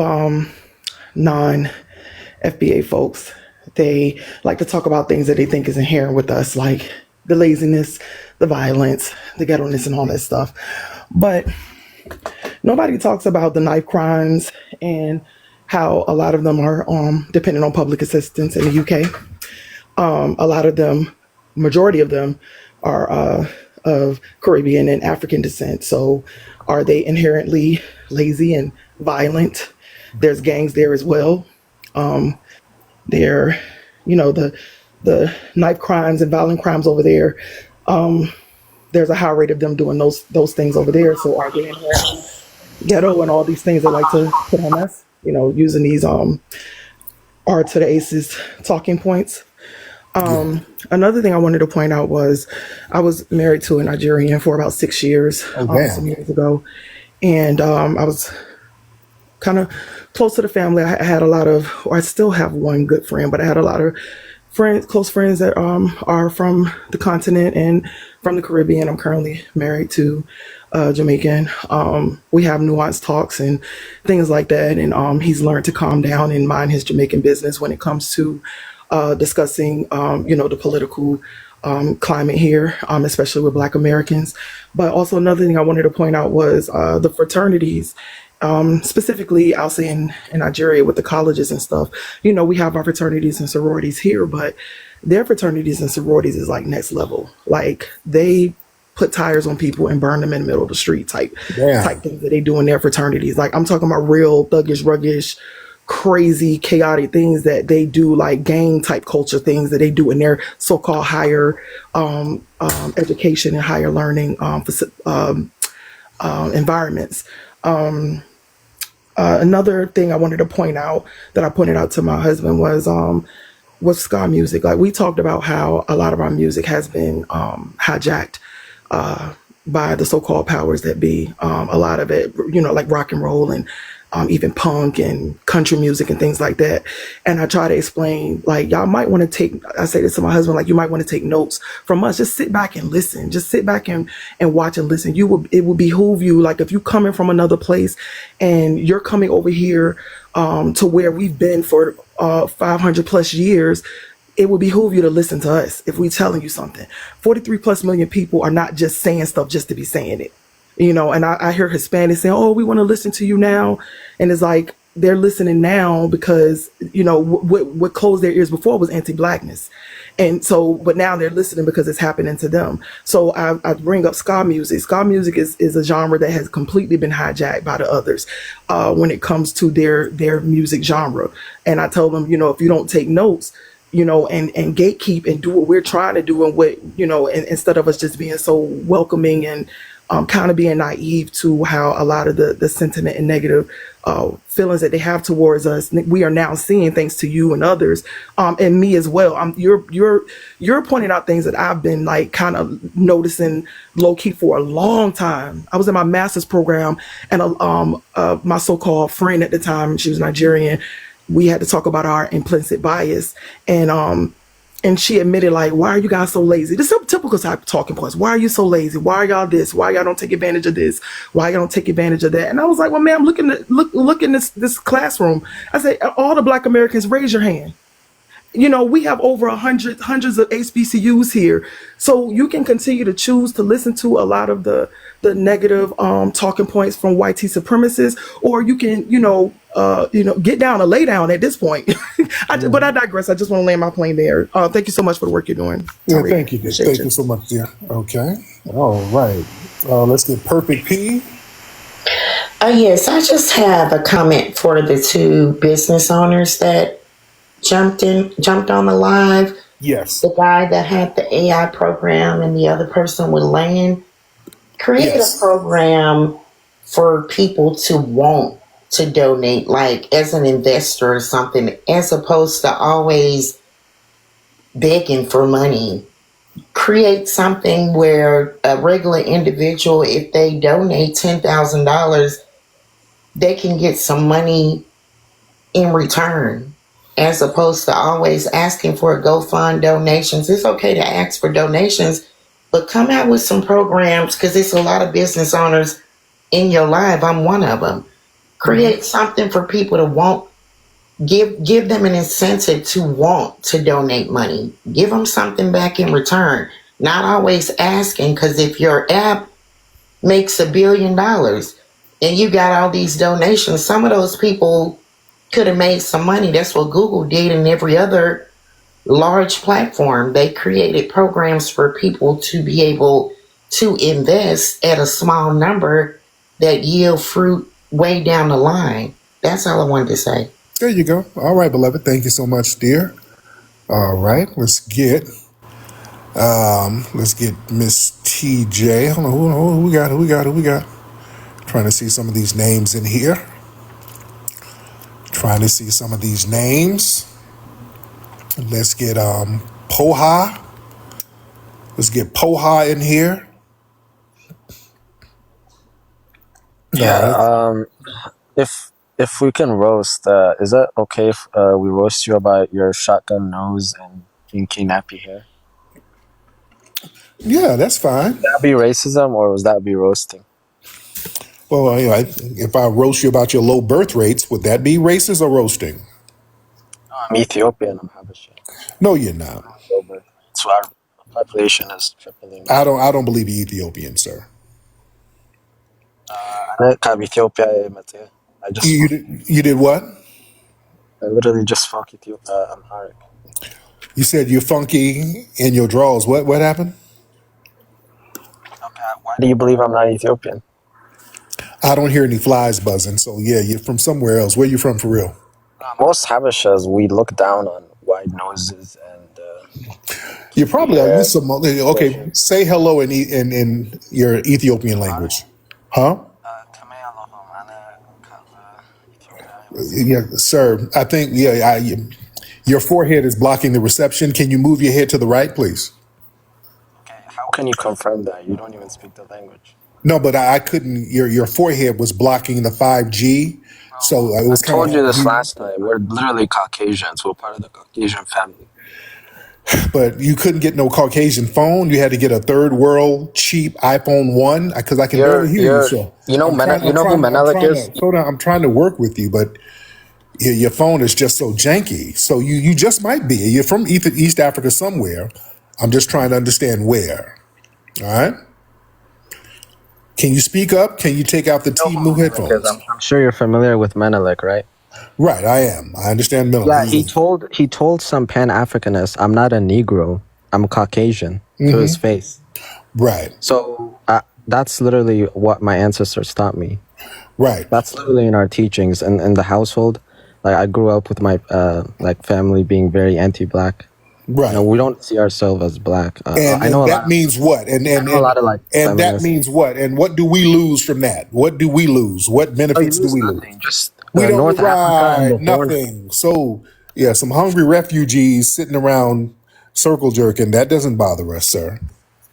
non-FBA folks, they like to talk about things that they think is inherent with us, like the laziness, the violence, the ghetto-ness, and all that stuff. But nobody talks about the knife crimes and how a lot of them are dependent on public assistance in the UK. A lot of them, majority of them, are of Caribbean and African descent. So are they inherently lazy and violent? There's gangs there as well. There, the knife crimes and violent crimes over there. There's a high rate of them doing those things over there. So are they inherently ghetto and all these things they like to put on us? Using these R to the aces talking points. Another thing I wanted to point out was I was married to a Nigerian for about 6 years, some years ago. And I was kind of close to the family. I had a lot of, or I still have one good friend, but I had a lot of close friends that are from the continent and from the Caribbean. I'm currently married to Jamaican. We have nuanced talks and things like that, and he's learned to calm down and mind his Jamaican business when it comes to discussing, the political climate here, especially with Black Americans. But also another thing I wanted to point out was the fraternities. Specifically, I'll say in Nigeria with the colleges and stuff, we have our fraternities and sororities here, but their fraternities and sororities is like next level. Like they put tires on people and burn them in the middle of the street type things that they do in their fraternities. Like I'm talking about real thuggish, ruggish, crazy, chaotic things that they do, like gang type culture things that they do in their so-called higher education and higher learning environments. Another thing I wanted to point out that I pointed out to my husband was ska music. Like we talked about how a lot of our music has been hijacked by the so-called powers that be. A lot of it, like rock and roll and even punk and country music and things like that. And I try to explain, like, y'all might want to I say this to my husband, like, you might want to take notes from us. Just sit back and listen. Just sit back and watch and listen. It will behoove you, like, if you're coming from another place and you're coming over here to where we've been for 500 plus years, it would behoove you to listen to us if we telling you something. 43 plus million people are not just saying stuff just to be saying it. And I hear Hispanics saying, oh, we want to listen to you now. And it's like, they're listening now because, what closed their ears before was anti-Blackness. And so, but now they're listening because it's happening to them. So I bring up ska music. Ska music is a genre that has completely been hijacked by the others when it comes to their music genre. And I tell them, if you don't take notes, and gatekeep and do what we're trying to do and what, instead of us just being so welcoming and kind of being naive to how a lot of the sentiment and negative feelings that they have towards us, we are now seeing thanks to you and others, and me as well. You're pointing out things that I've been like kind of noticing low key for a long time. I was in my master's program, and my so-called friend at the time, she was Nigerian. We had to talk about our implicit bias, and she admitted, like, why are you guys so lazy? This is typical type of talking points. Why are you so lazy? Why are y'all this? Why y'all don't take advantage of this? Why y'all don't take advantage of that? And I was like, well, ma'am, look in this classroom. I say, all the Black Americans, raise your hand. We have over hundreds of HBCUs here. So you can continue to choose to listen to a lot of the negative talking points from white supremacists, or you can, get down or lay down at this point. But I digress. I just want to land my plane there. Thank you so much for the work you're doing. Yeah, thank you. Thank you so much, dear. Okay. All right. Let's get Perfect P. Yes, I just have a comment for the two business owners that jumped on the live. Yes. The guy that had the AI program and the other person with land. Create a program for people to want to donate, like as an investor or something, as opposed to always begging for money. Create something where a regular individual, if they donate $10,000, they can get some money in return, as opposed to always asking for GoFund donations. It's okay to ask for donations, but come out with some programs, because there's a lot of business owners in your life. I'm one of them. Create something for people to want. Give them an incentive to want to donate money. Give them something back in return. Not always asking, because if your app makes $1 billion and you got all these donations, some of those people could have made some money. That's what Google did, and every other large platform. They created programs for people to be able to invest at a small number that yield fruit way down the line. That's all I wanted to say. There you go. All right, beloved. Thank you so much, dear. All right, let's get Miss TJ. Hold on, who we got? Trying to see some of these names in here. Let's get Poha. Let's get Poha in here. Yeah. If we can roast, is that okay if we roast you about your shotgun nose and kinky nappy hair. Yeah, that's fine. Would that be racism or would that be roasting? Well, if I roast you about your low birth rates, would that be racist or roasting? No, I'm Ethiopian. I'm Habesha. No, you're not. Low birth rate. So our population is tripling. I don't believe you're Ethiopian, sir. Ethiopia. I just You did what? I literally just fuck Ethiopia. I'm TARIQ. You said you're funky in your draws. What happened? Why do you believe I'm not Ethiopian? I don't hear any flies buzzing. So yeah, you're from somewhere else. Where you from for real? Most Habeshas, we look down on wide noses and You probably are. hair. You some okay. Say hello in your Ethiopian language, huh? Yeah, sir. I think your forehead is blocking the reception. Can you move your head to the right, please? How can you confirm that? You don't even speak the language. No, but I couldn't. Your forehead was blocking the 5G, so it was I kind told you this of. last night. We're literally Caucasians. We're part of the Caucasian family. But you couldn't get no Caucasian phone. You had to get a third world cheap iPhone 1 because I can barely hear you. So you know who Menelik is? I'm trying to work with you, but your phone is just so janky. So you just might be. You're from East Africa somewhere. I'm just trying to understand where. All right. Can you speak up? Can you take out the T-Move headphones? I'm sure you're familiar with Menelik, right? Right, I am. I understand Menelik. Yeah, he told some Pan-Africanists, "I'm not a Negro. I'm Caucasian," to his face. Right. So that's literally what my ancestors taught me. Right. That's literally in our teachings and in the household. Like I grew up with my family being very anti-black. Right. We don't see ourselves as black. And I know that means what? And I know a lot of and that means what? And what do we lose from that? What do we lose? What benefits do we lose? Just we don't North Africa and the nothing. So yeah, some hungry refugees sitting around circle jerking. That doesn't bother us, sir.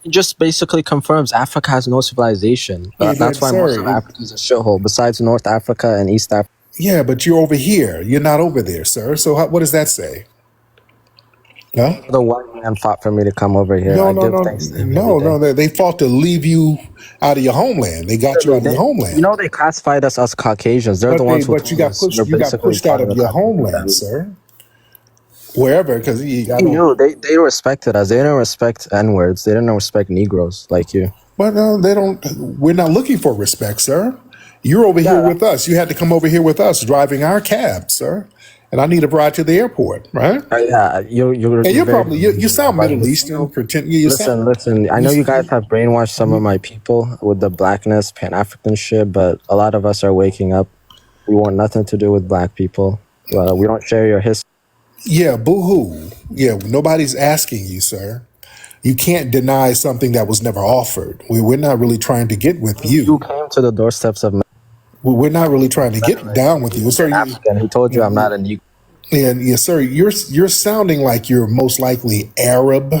It just basically confirms Africa has no civilization. That's why most of Africa is a shithole. Besides North Africa and East Africa. Yeah, but you're over here. You're not over there, sir. So what does that say? No? The white man fought for me to come over here. No. They fought to leave you out of your homeland. They got you out of your homeland. You know they classified us as Caucasians. They're the ones who you got pushed out of your homeland, sir. Wherever, because they respected us. They didn't respect N-words. They didn't respect Negroes like you. But no, they don't. We're not looking for respect, sir. You're over here with us. You had to come over here with us, driving our cab, sir. And I need a ride to the airport, right? Yeah, you sound Middle Eastern. Listen. I know you guys have brainwashed some of my people with the blackness, Pan-African shit, but a lot of us are waking up. We want nothing to do with black people. We don't share your history. Yeah, boo-hoo. Yeah, nobody's asking you, sir. You can't deny something that was never offered. We're not really trying to get with you. You came to the doorsteps of. We're not really trying to get down with you, sir. He told you I'm not a Negro. And yes, sir, you're sounding like you're most likely Arab.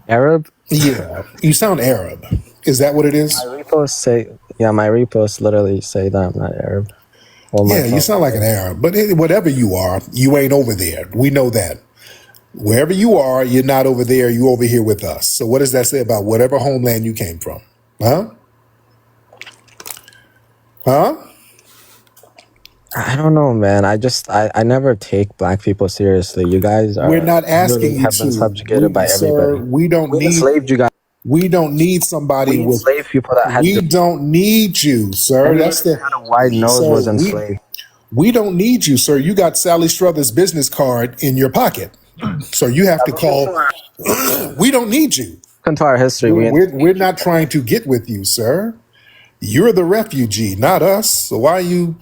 Arab? Yeah, you sound Arab. Is that what it is? My reposts literally say that I'm not Arab. You sound like an Arab, but whatever you are, you ain't over there. We know that. Wherever you are, you're not over there. You're over here with us. So what does that say about whatever homeland you came from? Huh? I don't know, man. I never take black people seriously. You guys are. We're not asking you have been subjugated by everybody. Sir, we enslaved you guys. We don't need somebody with enslaved people that had. We don't need you, sir. That's the had a wide nose was enslaved. We don't need you, sir. You got Sally Struthers' business card in your pocket, so you have to call. We don't need you. Into our history, we're not trying to get with you, sir. You're the refugee, not us. So why are you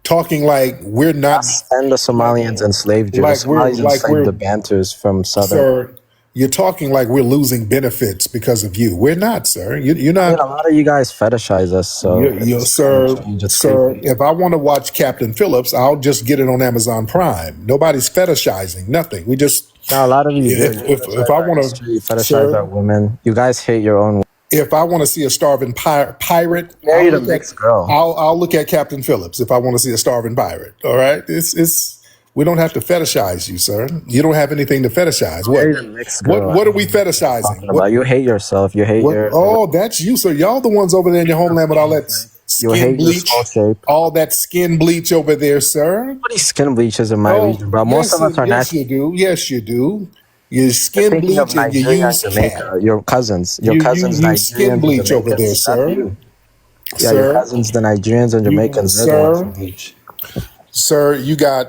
talking like we're not? And the Somalians enslaved you. The Somalians enslaved the Bantus from southern. Sir, you're talking like we're losing benefits because of you. We're not, sir. You're not. A lot of you guys fetishize us. So, sir, if I want to watch Captain Phillips, I'll just get it on Amazon Prime. Nobody's fetishizing nothing. We just. No, a lot of you. If I want to fetishize our women, you guys hate your own. If I want to see a starving pirate, married a mixed girl. I'll look at Captain Phillips if I want to see a starving pirate. All right, it's We don't have to fetishize you, sir. You don't have anything to fetishize. What? Married a mixed girl. What are we What are you fetishizing? talking about? You hate yourself. You hate What? your Oh, that's you, sir. Y'all the ones over there in your homeland with all that you skin hate your bleach, skull shape. all that skin bleach over there, sir. Nobody skin bleaches in my Oh, region, bro. Most yes, of us are yes, natural. you do. Yes, you do. You You're skin thinking of bleach and you Nigeria and use cat. Jamaica. Your cousins. Your You cousins, use skin Nigerians and bleach over there, Jamaicans. That's sir. you. Yeah, your Sir, cousins, the Nigerians and you, Jamaicans, they're the ones who sir, bleach. sir, you got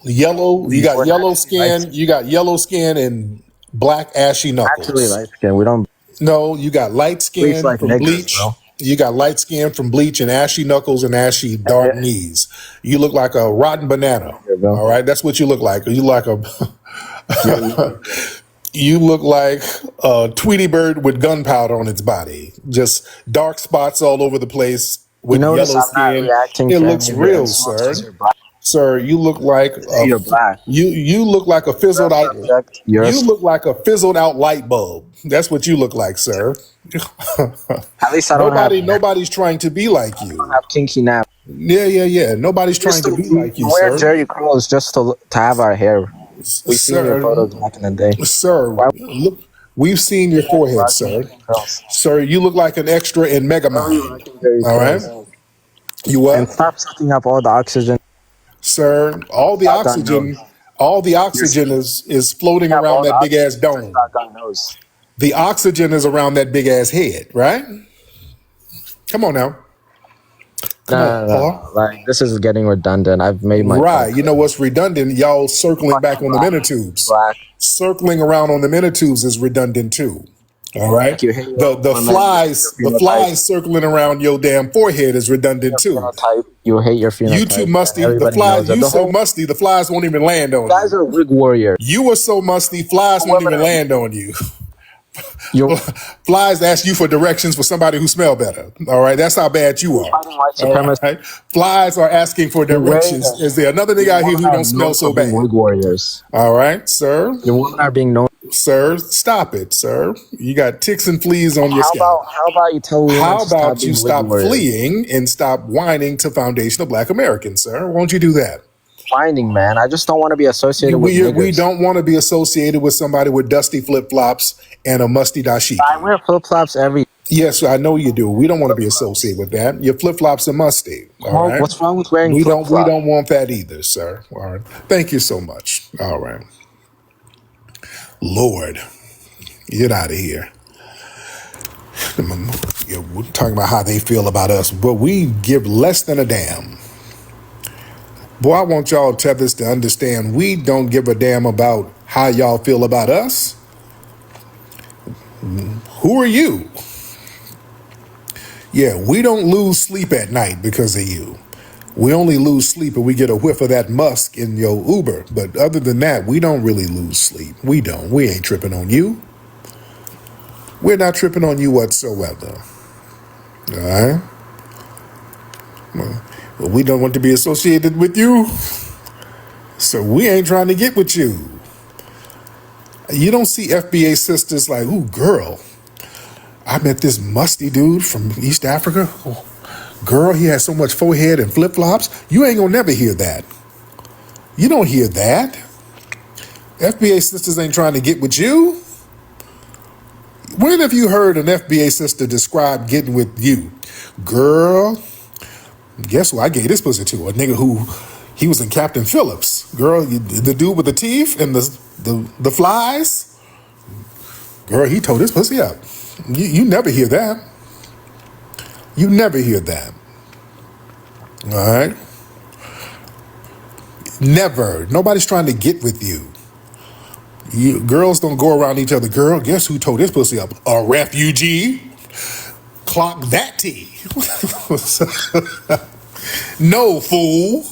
yellow. You got We're yellow naturally light skin. skinned. You got yellow skin and black ashy Naturally knuckles. light skinned. We don't No, you got light bleach skin like from niggers, bleach. bro. You got light skin from bleach and ashy knuckles and ashy And dark knees. You look like a rotten banana. here, bro. All right, that's what you look like. You like a You're you look like a Tweety bird with gunpowder on its body. Just dark spots all over the place You with notice yellow I'm not skin. reacting It to any looks of your real, insults because sir. you're black. Sir, you look like I say you're black. you look like a You're a fizzled out subject. You're a you subject. look like a fizzled out light bulb. That's what you look like, sir. At least I don't have Nobody's trying to be like you. kinky naps. Yeah. Nobody's We used trying to to be like you, wear sir. Jerry curls just to have our hair. We've seen your Sir, photos back in the day. sir, Why look, we've seen your would you forehead, rock sir. Jerry curls? Sir, you look like an extra in Why were you Megamind. rocking Jerry All right? curls? You And what? stop sucking up all the oxygen. Sir, Shotgun nose. all the You're oxygen sucking is floating up around all the that big ass oxygen with your dome. shotgun nose. The oxygen is around that big ass head, right? Come on now. Come on, Paul. Like, this is getting redundant. I've made my Right. point You know clear. what's redundant? Y'all circling back Fucking on the black. minitubes. Black. Circling around on the minitubes is redundant too. All right. Like, you hate The all the women. You hate your phenotype. flies circling around your damn forehead is redundant Your too. phenotype. You hate your You too phenotype. And musty. The everybody flies, knows that. you The so whole musty, the flies won't even land on guys you. are wig warriors. You are so musty, flies won't Women even are land on you. you're Flies ask you for directions for somebody who smell better. All right, that's how bad you are. fighting white All supremacists. right, flies are asking for You're wearing directions. Is there another nigga your out here women who are don't smell known so for being bad? wig warriors. All right, sir. Your women are being known. Sir, stop it, sir. You got ticks and fleas on your scalp. How about you tell women How to stop about you being wig stop warriors? fleeing and stop whining to foundational Black Americans, sir? Won't you do that? Finding, man. I just don't want to be associated with We niggers. don't want to be associated with somebody with dusty flip flops and a musty I dashiki. wear flip flops every. Yes, I know you do. We don't want to be associated with that. Your flip flops are musty. All right. What's wrong with wearing We flip don't. We flops? don't want that either, sir. All right. Thank you so much. All right. Lord, get out of here. Yeah, we're talking about how they feel about us, but we give less than a damn. Boy, I want y'all tethers to understand we don't give a damn about how y'all feel about us. Who are you? Yeah, we don't lose sleep at night because of you. We only lose sleep if we get a whiff of that musk in your Uber. But other than that, we don't really lose sleep. We don't. We ain't tripping on you. We're not tripping on you whatsoever. All right? Well, we don't want to be associated with you, so we ain't trying to get with you. You don't see FBA sisters like, ooh, girl, I met this musty dude from East Africa. Oh, girl, he has so much forehead and flip-flops. You ain't gonna never hear that. You don't hear that. FBA sisters ain't trying to get with you. When have you heard an FBA sister describe getting with you? Girl, guess who I gave this pussy to? A nigga who, he was in Captain Phillips. Girl, the dude with the teeth and the flies. Girl, he tore this pussy up. You never hear that. You never hear that. All right? Never. Nobody's trying to get with you. Girls don't go around each other. Girl, guess who tore this pussy up? A refugee. Clock that T. No, fool.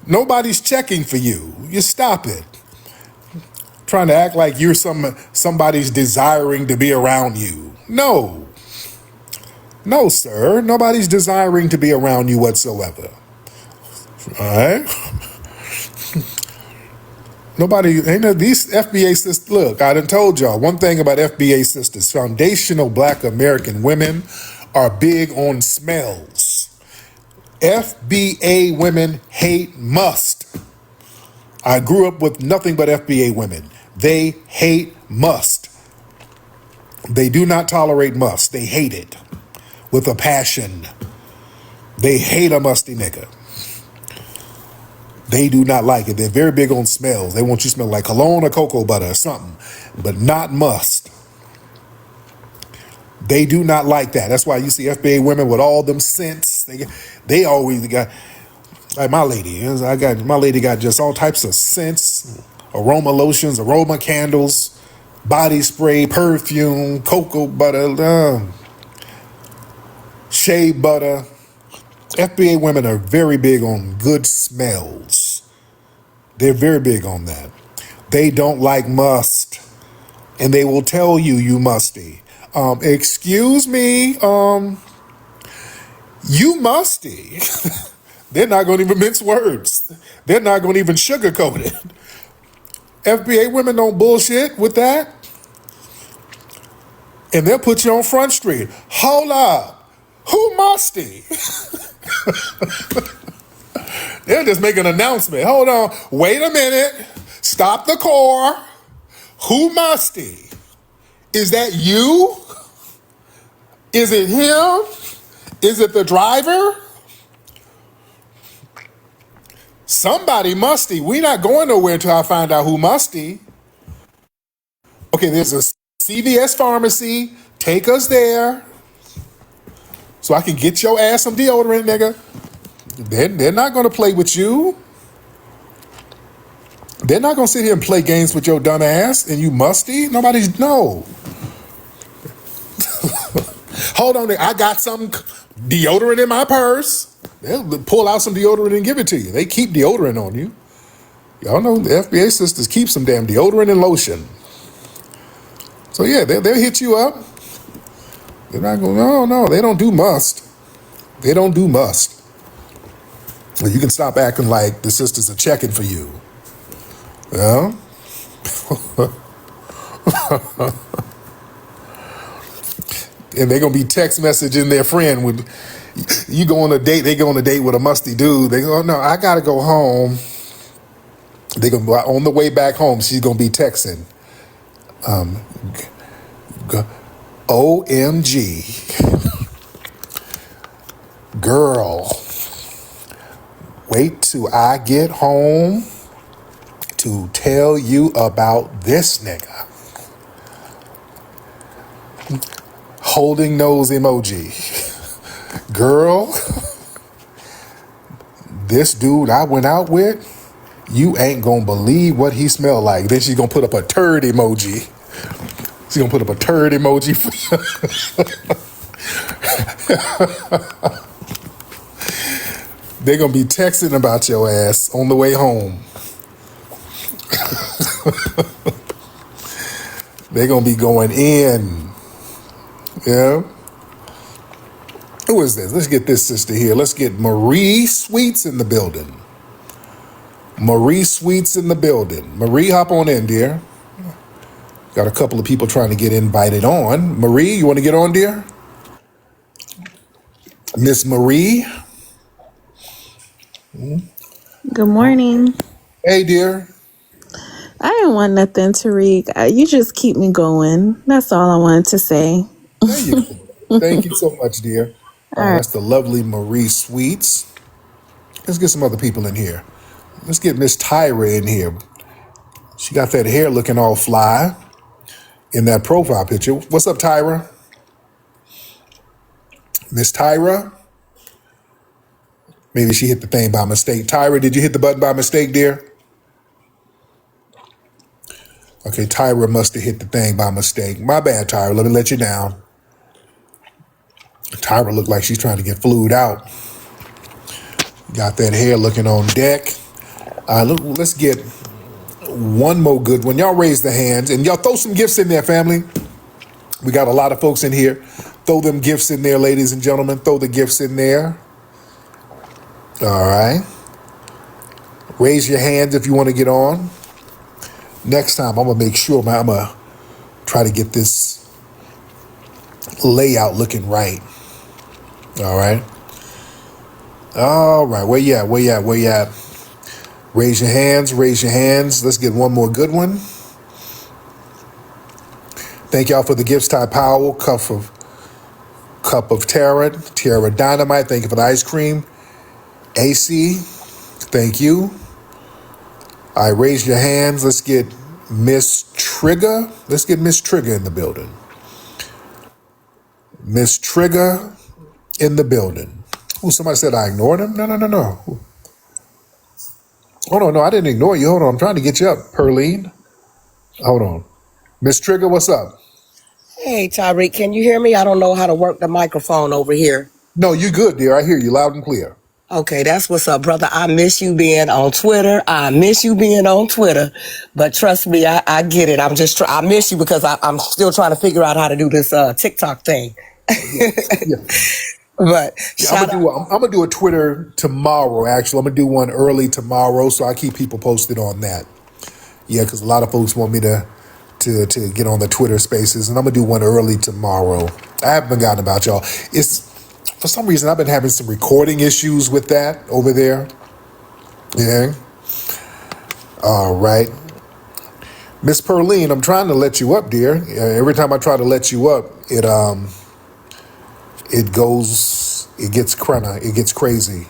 Nobody's checking for you. You stop it. Trying to act like you're somebody's desiring to be around you. No. No, sir. Nobody's desiring to be around you whatsoever. All right? Nobody, ain't no, these FBA sisters, look, I done told y'all, one thing about FBA sisters, foundational Black American women are big on smells. FBA women hate must. I grew up with nothing but FBA women. They hate must. They do not tolerate must. They hate it with a passion. They hate a musty nigga. They do not like it. They're very big on smells. They want you to smell like cologne or cocoa butter or something, but not must. They do not like that. That's why you see FBA women with all them scents. They always got, like my lady. My lady got just all types of scents, aroma lotions, aroma candles, body spray, perfume, cocoa butter, shea butter. FBA women are very big on good smells. They're very big on that. They don't like must, and they will tell you musty. Excuse me, you musty. They're not going to even mince words. They're not going to even sugarcoat it. FBA women don't bullshit with that. And they'll put you on Front Street. Hold up. Who musty? They'll just make an announcement. Hold on. Wait a minute. Stop the car. Who musty? Is that you? Is it him? Is it the driver? Somebody musty. We're not going nowhere until I find out who musty. Okay, there's a CVS pharmacy. Take us there so I can get your ass some deodorant, nigga. They're not going to play with you. They're not going to sit here and play games with your dumb ass and you musty. Nobody's, no. Hold on, I got some deodorant in my purse. They'll pull out some deodorant and give it to you. They keep deodorant on you. Y'all know the FBA sisters keep some damn deodorant and lotion. So yeah, they'll hit you up. They're not going, no, they don't do must. They don't do must. You can stop acting like the sisters are checking for you. Yeah. And they're gonna be text messaging their friend with you go on a date, they go on a date with a musty dude. They go, oh, no, I gotta go home. They gonna on the way back home, she's gonna be texting. OMG. Girl, wait till I get home to tell you about this nigga. Holding nose emoji. Girl, this dude I went out with, you ain't gonna believe what he smelled like. Then she's gonna put up a turd emoji. She's gonna put up a turd emoji for you. They're gonna be texting about your ass on the way home. They're gonna be going in. Yeah. Who is this? Let's get this sister here. Let's get Marie Sweets in the building. Marie Sweets in the building. Marie, hop on in, dear. Got a couple of people trying to get invited on. Marie, you want to get on, dear? Miss Marie? Good morning. Hey, dear. I didn't want nothing, Tariq. You just keep me going. That's all I wanted to say. There you go. Thank you so much, dear. All right. That's the lovely Marie Sweets. Let's get some other people in here. Let's get Miss Tyra in here. She got that hair looking all fly in that profile picture. What's up, Tyra? Miss Tyra? Maybe she hit the thing by mistake. Tyra, did you hit the button by mistake, dear? Okay, Tyra must have hit the thing by mistake. My bad, Tyra. Let me let you down. Tyra looked like she's trying to get flued out. Got that hair looking on deck. Let's get one more good one. Y'all raise the hands and y'all throw some gifts in there, family. We got a lot of folks in here. Throw them gifts in there, ladies and gentlemen. Throw the gifts in there. All right. Raise your hands if you want to get on. Next time, I'm going to make sure, I'm going to try to get this layout looking right. All right. All right. Where you at? Raise your hands, raise your hands. Let's get one more good one. Thank y'all for the gifts, Ty Powell, Cup of Tara Dynamite, thank you for the ice cream. AC, thank you. All right, raise your hands. Let's get Miss Trigger. Let's get Miss Trigger in the building. Miss Trigger in the building. Oh, somebody said I ignored him? No. Hold on, no, I didn't ignore you. Hold on, I'm trying to get you up, Perline. Hold on. Miss Trigger, what's up? Hey, TARIQ, can you hear me? I don't know how to work the microphone over here. No, you good, dear. I hear you loud and clear. Okay, that's what's up, brother. I miss you being on Twitter. But trust me, I get it. I miss you because I'm still trying to figure out how to do this TikTok thing. Yeah. But I'm gonna do a Twitter tomorrow. Actually, I'm gonna do one early tomorrow, so I keep people posted on that. Yeah, because a lot of folks want me to get on the Twitter Spaces, and I'm gonna do one early tomorrow. I haven't forgotten about y'all. It's for some reason I've been having some recording issues with that over there. Yeah. All right, Miss Perline, I'm trying to let you up, dear. Every time I try to let you up, it gets crazy.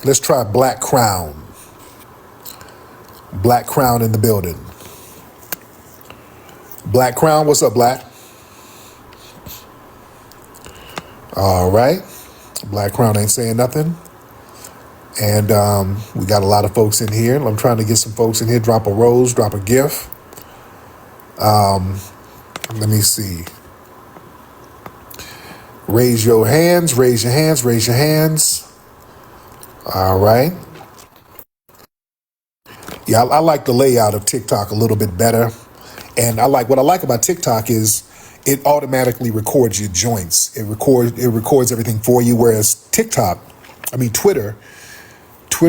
Let's try Black Crown. Black Crown in the building. Black Crown, what's up, Black? All right. Black Crown ain't saying nothing. And we got a lot of folks in here. I'm trying to get some folks in here. Drop a rose, drop a gift. Let me see. Raise your hands, raise your hands, raise your hands. All right. Yeah, I like the layout of TikTok a little bit better. And what I like about TikTok is it automatically records your joints. It records everything for you. Whereas Twitter,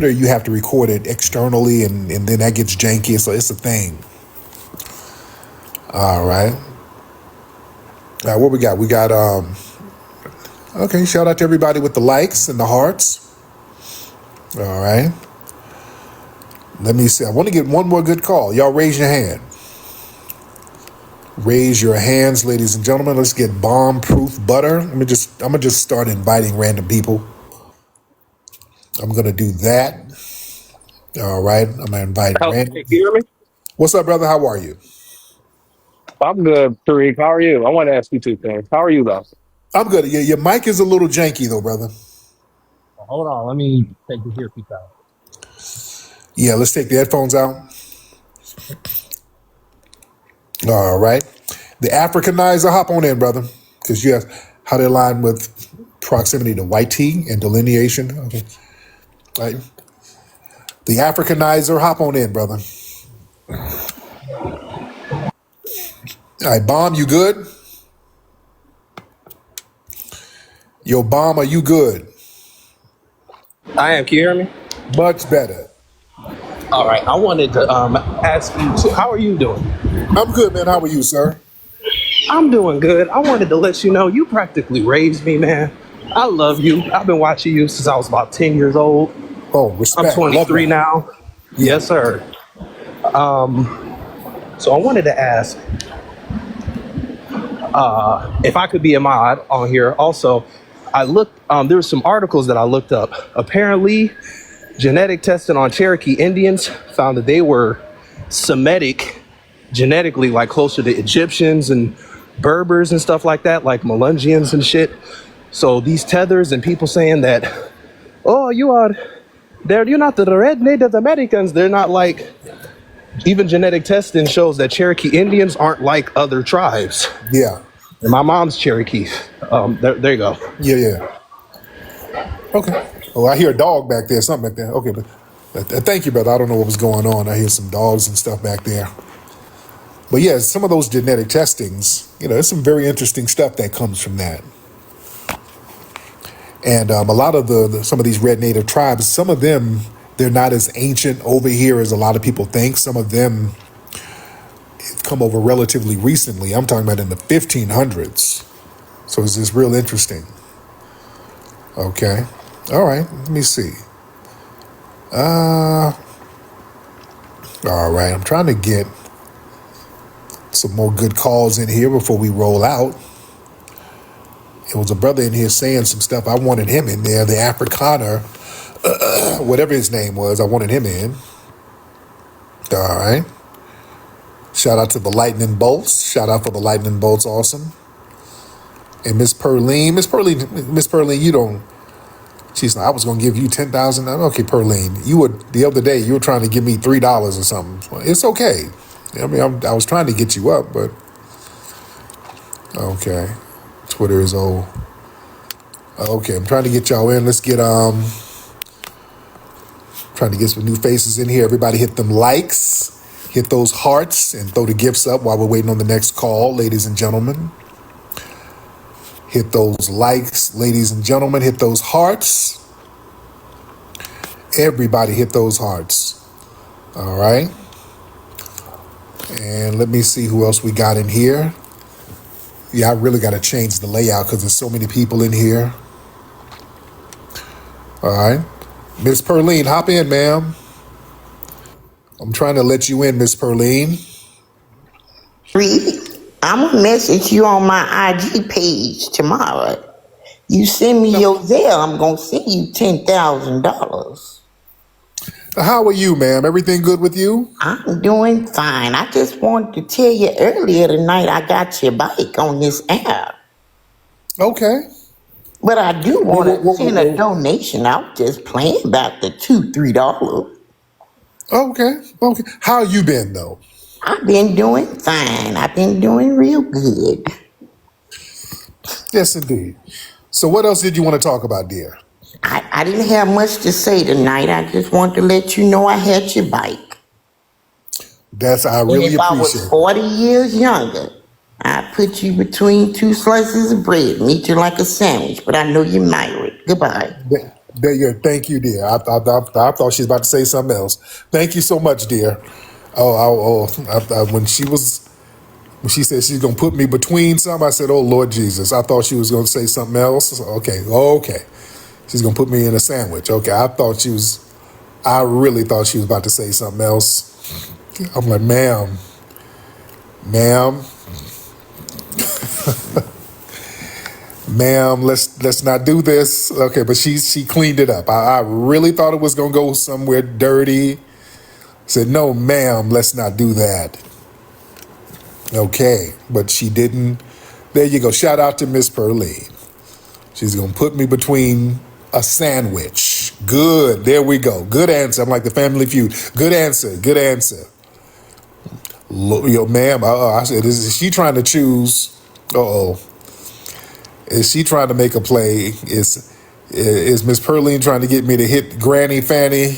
you have to record it externally, and then that gets janky. So it's a thing. All right. What we got? We got okay. Shout out to everybody with the likes and the hearts. All right. Let me see. I want to get one more good call. Y'all raise your hand. Raise your hands, ladies and gentlemen. Let's get bomb-proof butter. I'm gonna just start inviting random people. I'm gonna do that. All right. I'm gonna invite Hey, random. can you hear me? What's up, brother? How are you? I'm good, Tariq. How are you? I want to ask you two things. How are you, though? I'm good. Your mic is a little janky though, brother. Hold on. Let me take the earpiece out. Yeah, let's take the headphones out. All right. The Africanizer, hop on in, brother. Because you have how they align with proximity to white tea and delineation. Okay. Right. The Africanizer, hop on in, brother. All right, Bomb, you good? Yo, Bomb, are you good? I am. Can you hear me? Much better. All right. I wanted to ask you, how are you doing? I'm good, man. How are you, sir? I'm doing good. I wanted to let you know you practically raised me, man. I love you. I've been watching you since I was about 10 years old. Oh, I'm respect. Love 23 that. now. Yeah. Yes, sir. So I wanted to ask if I could be a mod on here. Also, I looked, there were some articles that I looked up. Apparently, genetic testing on Cherokee Indians found that they were Semitic, genetically, like closer to Egyptians and Berbers and stuff like that, like Melungians and shit. So these tethers and people saying that, oh, you're not the red Native Americans. They're not like, even genetic testing shows that Cherokee Indians aren't like other tribes. Yeah. And my mom's Cherokee. There you go. Yeah. Okay. Oh, I hear a dog back there, something like that. Okay, but thank you, brother. I don't know what was going on. I hear some dogs and stuff back there. But yeah, some of those genetic testings, there's some very interesting stuff that comes from that. And a lot of some of these red native tribes, some of them, they're not as ancient over here as a lot of people think. Some of them have come over relatively recently. I'm talking about in the 1500s. So it's just real interesting. Okay. All right. Let me see. Uh, all right. I'm trying to get some more good calls in here before we roll out. It was a brother in here saying some stuff. I wanted him in there. The Afrikaner, whatever his name was, I wanted him in. All right. Shout out to the Lightning Bolts. Shout out for the Lightning Bolts. Awesome. And Miss Perline. Miss Perline, you don't. She's like, I was going to give you $10,000. Okay, Perline, the other day, you were trying to give me $3 or something. It's okay. I mean, I was trying to get you up, but okay. Twitter is old. Okay, I'm trying to get y'all in. Let's get trying to get some new faces in here. Everybody hit them likes, hit those hearts, and throw the gifts up while we're waiting on the next call, ladies and gentlemen. Hit those likes, ladies and gentlemen. Hit those hearts. Everybody hit those hearts. All right. And let me see who else we got in here. Yeah, I really got to change the layout because there's so many people in here. All right. Miss Perline, hop in, ma'am. I'm trying to let you in, Miss Perline. Reed, I'm gonna message you on my IG page tomorrow. You send me your Zelle, I'm gonna send you $10,000. How are you, ma'am? Everything good with you? I'm doing fine. I just wanted to tell you earlier tonight I got your bike on this app. Okay. But I do want to send a donation. I was just playing about the $2-3. Okay. How you been though? I've been doing fine. I've been doing real good. Yes, indeed. So what else did you want to talk about, dear? I didn't have much to say tonight. I just wanted to let you know I had your bike. I really and if appreciate I was 40 years younger, I'd put you between two slices of bread and eat you like a sandwich. But I know you're married. Goodbye. Thank you, dear. I thought she was about to say something else. Thank you so much, dear. When she said she's gonna put me between some, I said, "Oh Lord Jesus!" I thought she was gonna say something else. Okay. She's gonna put me in a sandwich. Okay, I really thought she was about to say something else. I'm like, ma'am, ma'am, let's not do this. Okay, but she cleaned it up. I really thought it was gonna go somewhere dirty. Said, no, ma'am, let's not do that. Okay, but she didn't. There you go. Shout out to Miss Perline. She's gonna put me between a sandwich. Good. There we go. Good answer. I'm like the Family Feud. Good answer. Good answer. Yo, ma'am. I said, is she trying to choose? Is she trying to make a play? Is Miss Perline trying to get me to hit Granny Fanny?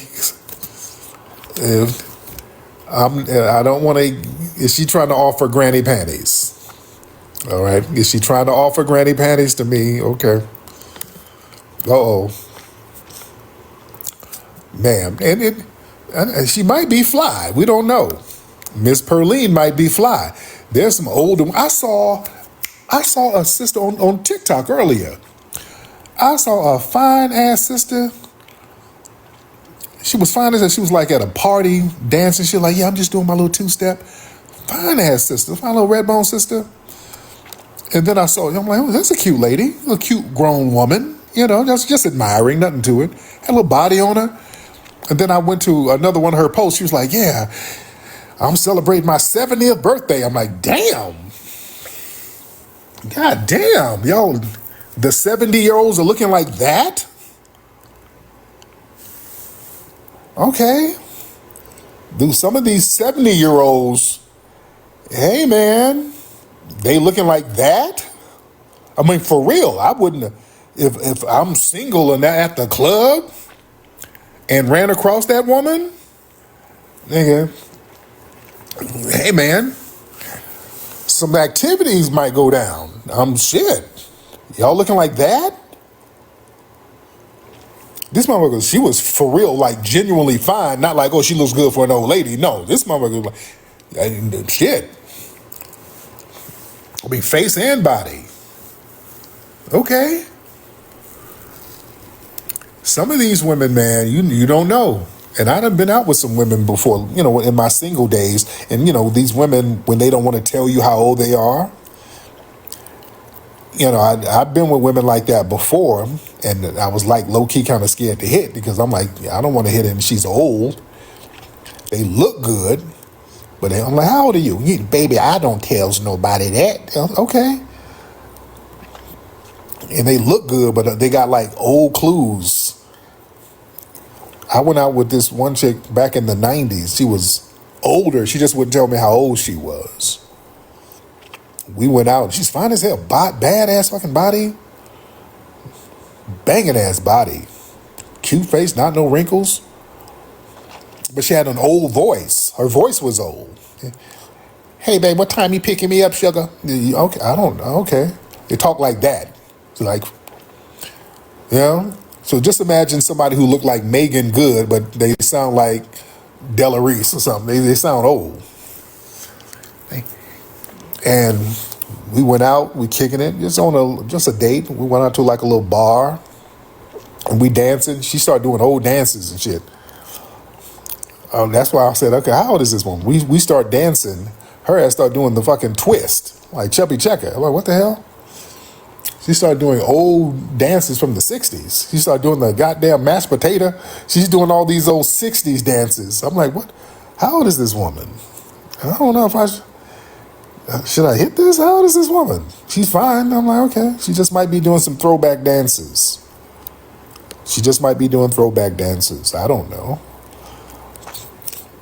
I don't want to. Is she trying to offer Granny Panties? All right. Is she trying to offer Granny Panties to me? Okay. Ma'am. And she might be fly. We don't know. Miss Perline might be fly. There's some older. I saw a sister on TikTok earlier. I saw a fine ass sister. She was fine as that. She was like at a party dancing. She was like, yeah, I'm just doing my little two-step. Fine ass sister, fine little red bone sister. And then I saw, I'm like, oh, that's a cute lady, a cute grown woman. You know, just admiring, nothing to it. Had a little body on her. And then I went to another one of her posts. She was like, yeah, I'm celebrating my 70th birthday. I'm like, damn. God damn, y'all, the 70-year-olds are looking like that? Okay. Do some of these 70-year-olds, hey man, they looking like that? I mean, for real, I wouldn't, if I'm single and at the club and ran across that woman, nigga, hey man, some activities might go down. Shit. Y'all looking like that? This motherfucker, she was for real, like genuinely fine. Not like, oh, she looks good for an old lady. No, this motherfucker was like, shit. I mean, face and body. Okay. Some of these women, man, you don't know. And I done been out with some women before, in my single days. And, these women, when they don't want to tell you how old they are, I've been with women like that before. And I was like low-key kind of scared to hit because I'm like, I don't want to hit her and she's old. They look good. But I'm like, how old are you? Baby, I don't tell nobody that. Okay. And they look good, but they got like old clues. I went out with this one chick back in the 90s. She was older. She just wouldn't tell me how old she was. We went out. She's fine as hell. Badass fucking body. Banging ass body. Cute face, not no wrinkles. But she had an old voice. Her voice was old. Hey, babe, what time you picking me up, sugar? Okay, I don't know. Okay. They talk like that. Like, So just imagine somebody who looked like Megan Good, but they sound like Della Reese or something. They sound old. And we went out, we kicking it, just a date. We went out to like a little bar, and we dancing. She started doing old dances and shit. That's why I said, okay, how old is this woman? We start dancing. Her ass started doing the fucking twist, like Chubby Checker. I'm like, what the hell? She started doing old dances from the 60s. She started doing the goddamn mashed potato. She's doing all these old 60s dances. I'm like, what? How old is this woman? I don't know if should I hit this? How old is this woman? She's fine. I'm like, okay. She just might be doing some throwback dances. I don't know.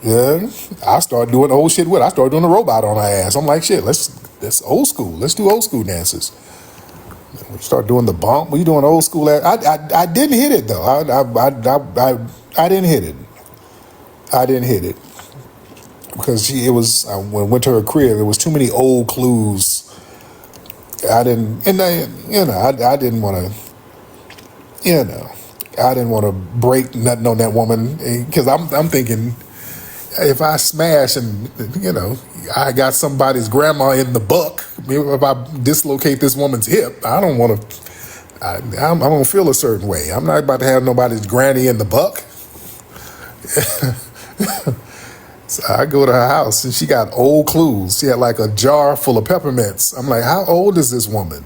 Yeah. I started doing old shit with her. I started doing a robot on her ass. I'm like, shit, that's old school. Let's do old school dances. We start doing the bump. We doing old school. I didn't hit it though. I didn't hit it. I didn't hit it because when I went to her crib, there was too many old clues. I didn't, and I didn't want to, I didn't want to break nothing on that woman because I'm thinking if I smash and I got somebody's grandma in the buck, if I dislocate this woman's hip, I don't want to. I'm gonna feel a certain way. I'm not about to have nobody's granny in the buck. So I go to her house and she got old clues. She had like a jar full of peppermints. I'm like, how old is this woman?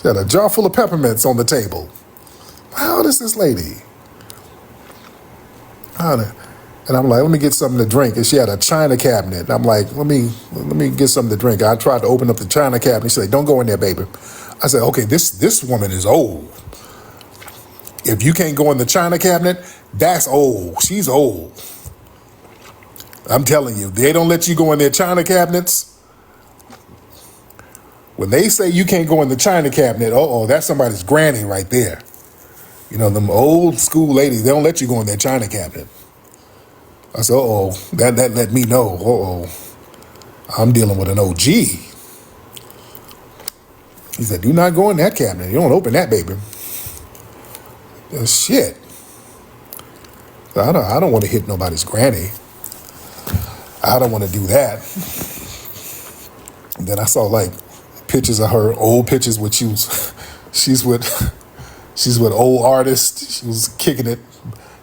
She had a jar full of peppermints on the table. How old is this lady? And I'm like, let me get something to drink. And she had a china cabinet. I'm like, let me get something to drink. I tried to open up the china cabinet. She said, don't go in there, baby. I said, okay, this woman is old. If you can't go in the china cabinet, that's old. She's old. I'm telling you, they don't let you go in their china cabinets. When they say you can't go in the china cabinet, that's somebody's granny right there. Them old school ladies, they don't let you go in their china cabinet. I said, that let me know, I'm dealing with an OG. He said, do not go in that cabinet. You don't open that, baby. Shit. I don't want to hit nobody's granny. I don't want to do that. And then I saw like pictures of her, old pictures with she's with old artists. She was kicking it.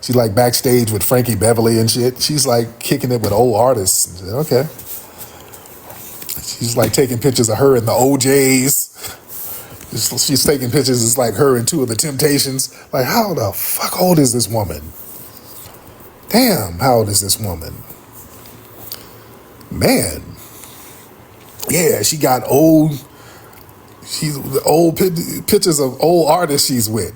She's like backstage with Frankie Beverly and shit. She's like kicking it with old artists. Okay. She's like taking pictures of her in the OJs. She's taking pictures. It's like her and two of the Temptations. Like, how the fuck old is this woman? Damn, how old is this woman? Man. Yeah, she got old. Pictures of old artists she's with.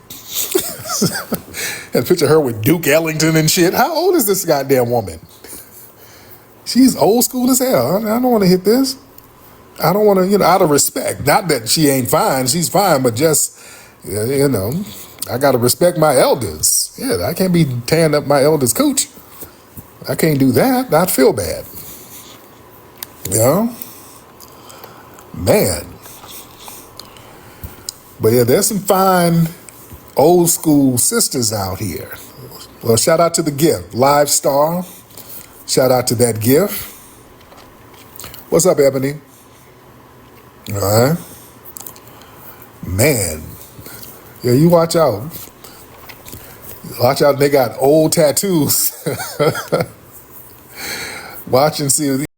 And picture her with Duke Ellington and shit. How old is this goddamn woman? She's old school as hell. I don't want to hit this. I don't want to, out of respect. Not that she ain't fine. She's fine, but just, I got to respect my elders. Yeah, I can't be tearing up my elders' cooch. I can't do that. I'd feel bad. Man. But yeah, there's some fine old school sisters out here. Well, shout out to the gift. Live Star. Shout out to that gift. What's up, Ebony? All right. Man. Yeah, you watch out. Watch out, they got old tattoos. Watch and see.